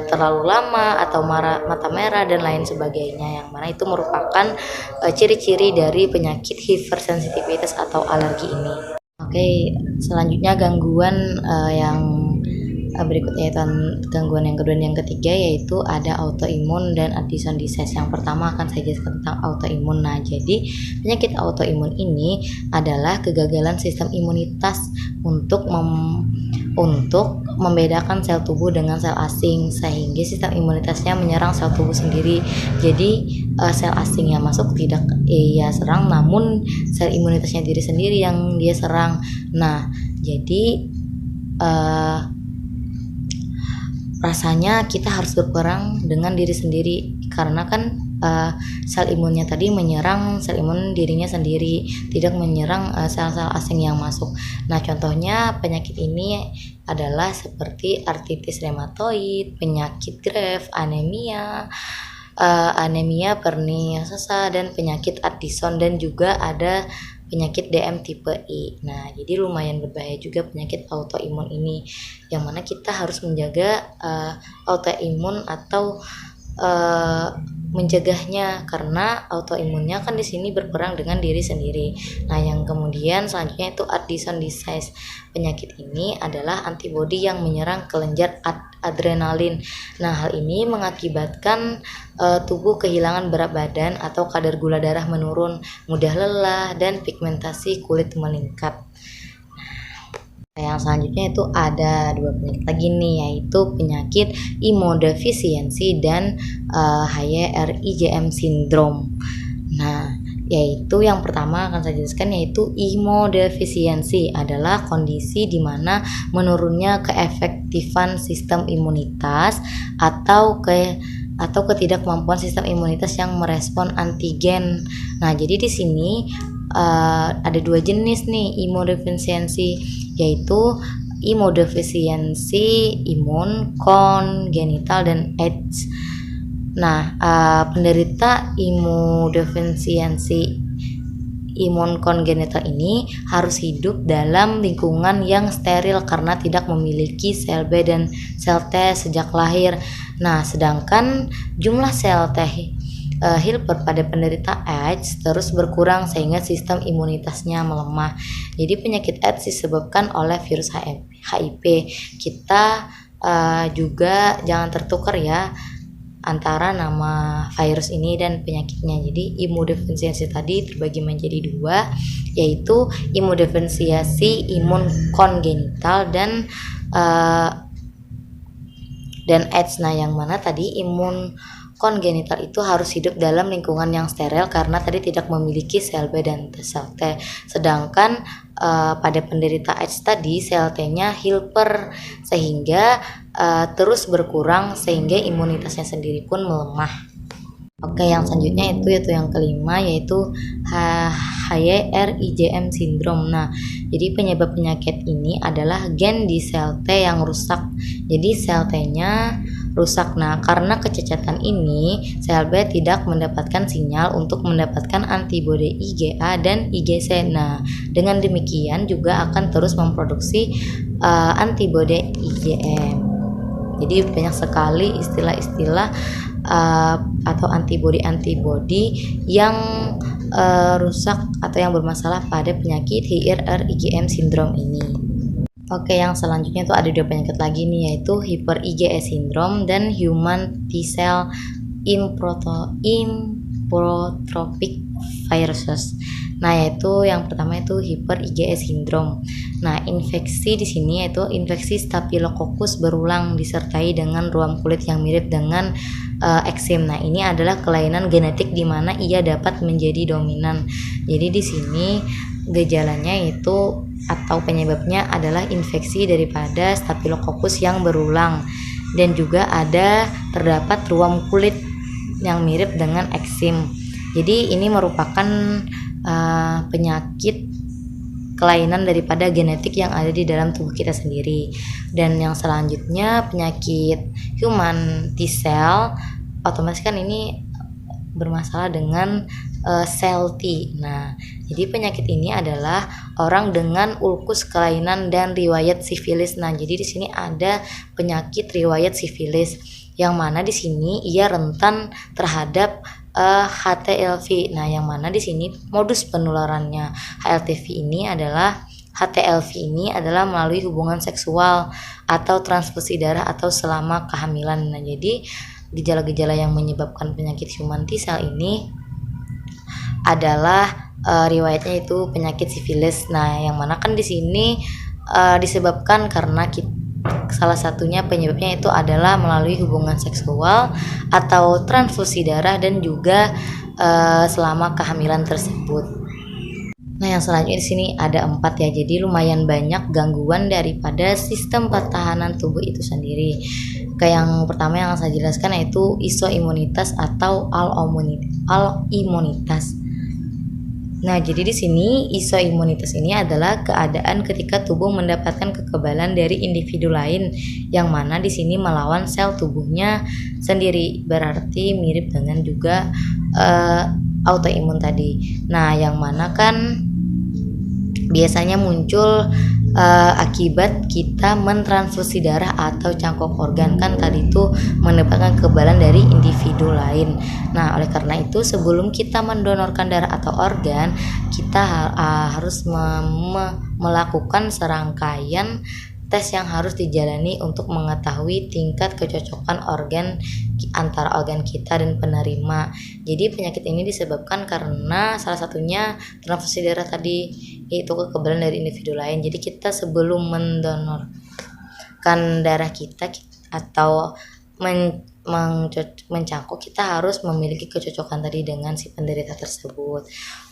terlalu lama, atau mata merah dan lain sebagainya, yang mana itu merupakan ciri-ciri dari penyakit hipersensitivitas atau alergi ini. Oke, selanjutnya gangguan yang berikutnya yaitu gangguan yang kedua dan yang ketiga, yaitu ada autoimun dan Addison disease. Yang pertama akan saya jelaskan tentang autoimun. Nah, jadi penyakit autoimun ini adalah kegagalan sistem imunitas untuk membedakan sel tubuh dengan sel asing, sehingga sistem imunitasnya menyerang sel tubuh sendiri. Jadi sel asing yang masuk tidak ia serang, namun sel imunitasnya diri sendiri yang dia serang. Nah, jadi rasanya kita harus berperang dengan diri sendiri, karena kan sel imunnya tadi menyerang sel imun dirinya sendiri, tidak menyerang sel-sel asing yang masuk. Nah, contohnya penyakit ini adalah seperti artritis reumatoid, penyakit Graves, anemia perniciosa, dan penyakit Addison, dan juga ada penyakit DM tipe I. Nah, jadi lumayan berbahaya juga penyakit autoimun ini, yang mana kita harus menjaga autoimun atau mencegahnya, karena autoimunnya kan di sini berperang dengan diri sendiri. Nah, yang kemudian selanjutnya itu Addison disease. Penyakit ini adalah antibodi yang menyerang kelenjar adrenalin. Nah, hal ini mengakibatkan tubuh kehilangan berat badan atau kadar gula darah menurun, mudah lelah, dan pigmentasi kulit meningkat. Yang selanjutnya itu ada 2 penyakit lagi nih, yaitu penyakit immunodefisiency dan HYRIGM syndrome. Nah, yaitu yang pertama akan saya jelaskan, yaitu immunodefisiency adalah kondisi di mana menurunnya keefektifan sistem imunitas atau ketidakmampuan sistem imunitas yang merespon antigen. Nah, jadi di sini ada 2 jenis nih immunodefisiency, yaitu immunodefisiency imun kongenital dan AIDS. Nah, penderita immunodefisiency imun kongenital ini harus hidup dalam lingkungan yang steril karena tidak memiliki sel B dan sel T sejak lahir. Nah, sedangkan jumlah sel T helper pada penderita AIDS terus berkurang sehingga sistem imunitasnya melemah. Jadi penyakit AIDS disebabkan oleh virus HIV. Kita juga jangan tertukar ya antara nama virus ini dan penyakitnya. Jadi immunodefisiency tadi terbagi menjadi 2, yaitu immunodefisiency imun kongenital dan AIDS. Nah, yang mana tadi imun kongenital itu harus hidup dalam lingkungan yang steril karena tadi tidak memiliki sel B dan sel T. Sedangkan pada penderita AIDS tadi sel T-nya helper sehingga terus berkurang sehingga imunitasnya sendiri pun melemah. Oke, yang selanjutnya yaitu yang kelima, yaitu HYRIGM syndrome. Nah, jadi penyebab penyakit ini adalah gen di sel T yang rusak. Jadi sel T-nya rusak. Nah, karena kecacatan ini, sel B tidak mendapatkan sinyal untuk mendapatkan antibodi IgA dan IgC. Nah, dengan demikian juga akan terus memproduksi antibodi IgM. Jadi banyak sekali istilah-istilah atau antibodi-antibodi yang rusak atau yang bermasalah pada penyakit HYRIGM syndrome ini. Oke, yang selanjutnya itu ada 2 penyakit lagi nih, yaitu hyper IgE syndrome dan human T-cell immunotrophic viruses. Nah, yaitu yang pertama itu hyper IgE syndrome. Nah, infeksi di sini yaitu infeksi Staphylococcus berulang disertai dengan ruam kulit yang mirip dengan eksim. Nah, ini adalah kelainan genetik di mana ia dapat menjadi dominan. Jadi di sini gejalanya itu atau penyebabnya adalah infeksi daripada Staphylococcus yang berulang, dan juga terdapat ruam kulit yang mirip dengan eksim. Jadi ini merupakan penyakit kelainan daripada genetik yang ada di dalam tubuh kita sendiri. Dan yang selanjutnya penyakit human T-cell, otomatis kan ini bermasalah dengan sel T. Nah, jadi penyakit ini adalah orang dengan ulkus kelainan dan riwayat sifilis. Nah, jadi di sini ada penyakit riwayat sifilis yang mana di sini ia rentan terhadap HTLV. Nah, yang mana di sini modus penularannya HTLV ini adalah melalui hubungan seksual atau transfusi darah atau selama kehamilan. Nah, jadi gejala-gejala yang menyebabkan penyakit human T-cell ini adalah riwayatnya itu penyakit sifilis. Nah, yang mana kan di sini disebabkan karena salah satunya penyebabnya itu adalah melalui hubungan seksual atau transfusi darah dan juga selama kehamilan tersebut. Nah, yang selanjutnya di sini ada 4 ya. Jadi lumayan banyak gangguan daripada sistem pertahanan tubuh itu sendiri. Yang pertama yang saya jelaskan yaitu isoimunitas atau al-imunitas. Nah, jadi di sini isoimunitas ini adalah keadaan ketika tubuh mendapatkan kekebalan dari individu lain yang mana di sini melawan sel tubuhnya sendiri. Berarti mirip dengan juga autoimun tadi. Nah, yang mana kan biasanya muncul akibat kita mentransfusi darah atau cangkok organ, kan tadi itu mendapatkan kekebalan dari individu lain. Nah, oleh karena itu sebelum kita mendonorkan darah atau organ, kita harus melakukan serangkaian tes yang harus dijalani untuk mengetahui tingkat kecocokan organ antara organ kita dan penerima. Jadi penyakit ini disebabkan karena salah satunya transfusi darah tadi, yaitu kekebalan dari individu lain. Jadi kita sebelum mendonorkan darah kita atau mencangkok, kita harus memiliki kecocokan tadi dengan si penderita tersebut.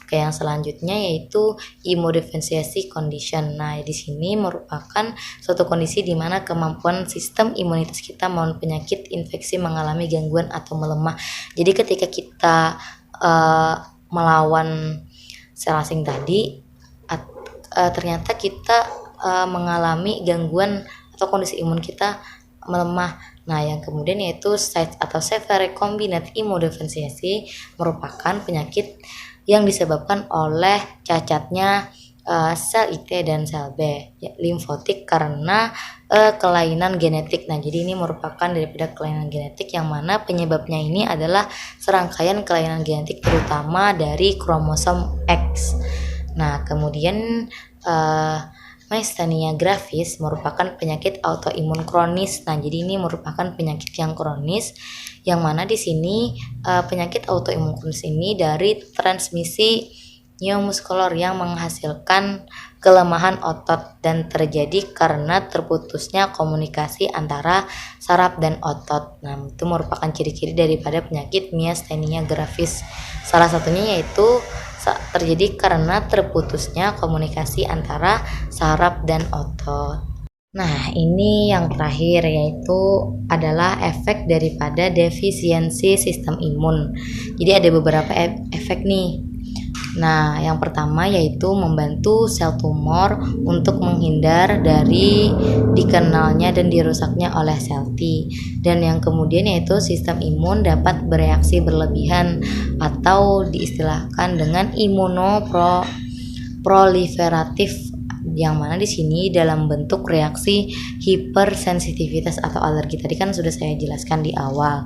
Oke, yang selanjutnya yaitu immunodeficiency condition. Nah, di sini merupakan suatu kondisi di mana kemampuan sistem imunitas kita melawan penyakit infeksi mengalami gangguan atau melemah. Jadi ketika kita melawan sel asing tadi, ternyata kita mengalami gangguan atau kondisi imun kita melemah. Nah, yang kemudian yaitu severe recombinant immunodeficiency merupakan penyakit yang disebabkan oleh cacatnya sel T dan sel B limfotik karena kelainan genetik. Nah, jadi ini merupakan daripada kelainan genetik yang mana penyebabnya ini adalah serangkaian kelainan genetik terutama dari kromosom X. Nah, kemudian myasthenia gravis merupakan penyakit autoimun kronis. Nah, jadi ini merupakan penyakit yang kronis yang mana di sini penyakit autoimun kronis ini dari transmisi neuromuskular yang menghasilkan kelemahan otot dan terjadi karena terputusnya komunikasi antara saraf dan otot. Nah, itu merupakan ciri-ciri daripada penyakit myasthenia gravis. Salah satunya yaitu terjadi karena terputusnya komunikasi antara saraf dan otot. Nah, ini yang terakhir yaitu adalah efek daripada defisiensi sistem imun. Jadi ada beberapa efek nih. Nah, yang pertama yaitu membantu sel tumor untuk menghindar dari dikenalnya dan dirusaknya oleh sel T. Dan yang kemudian yaitu sistem imun dapat bereaksi berlebihan atau diistilahkan dengan imunoproliferatif, yang mana di sini dalam bentuk reaksi hipersensitivitas atau alergi. Tadi kan sudah saya jelaskan di awal.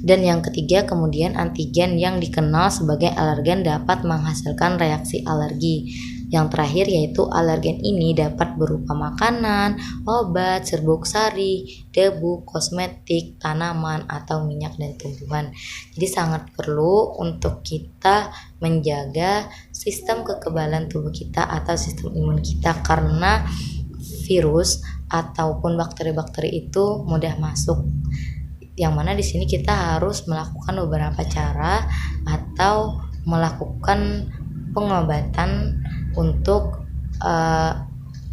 Dan yang ketiga kemudian antigen yang dikenal sebagai alergen dapat menghasilkan reaksi alergi. Yang terakhir yaitu alergen ini dapat berupa makanan, obat, serbuk sari, debu, kosmetik, tanaman, atau minyak dan tumbuhan. Jadi sangat perlu untuk kita menjaga sistem kekebalan tubuh kita atau sistem imun kita karena virus ataupun bakteri-bakteri itu mudah masuk. Yang mana di sini kita harus melakukan beberapa cara atau melakukan pengobatan untuk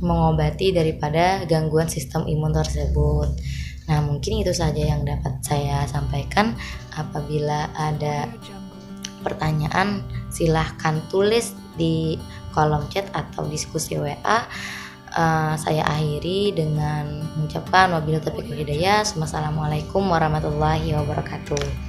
mengobati daripada gangguan sistem imun tersebut. Nah, mungkin itu saja yang dapat saya sampaikan. Apabila ada pertanyaan, silahkan tulis di kolom chat atau diskusi WA. Saya akhiri dengan mengucapkan wabillahi taufiq wal hidayah. Wassalamualaikum warahmatullahi wabarakatuh.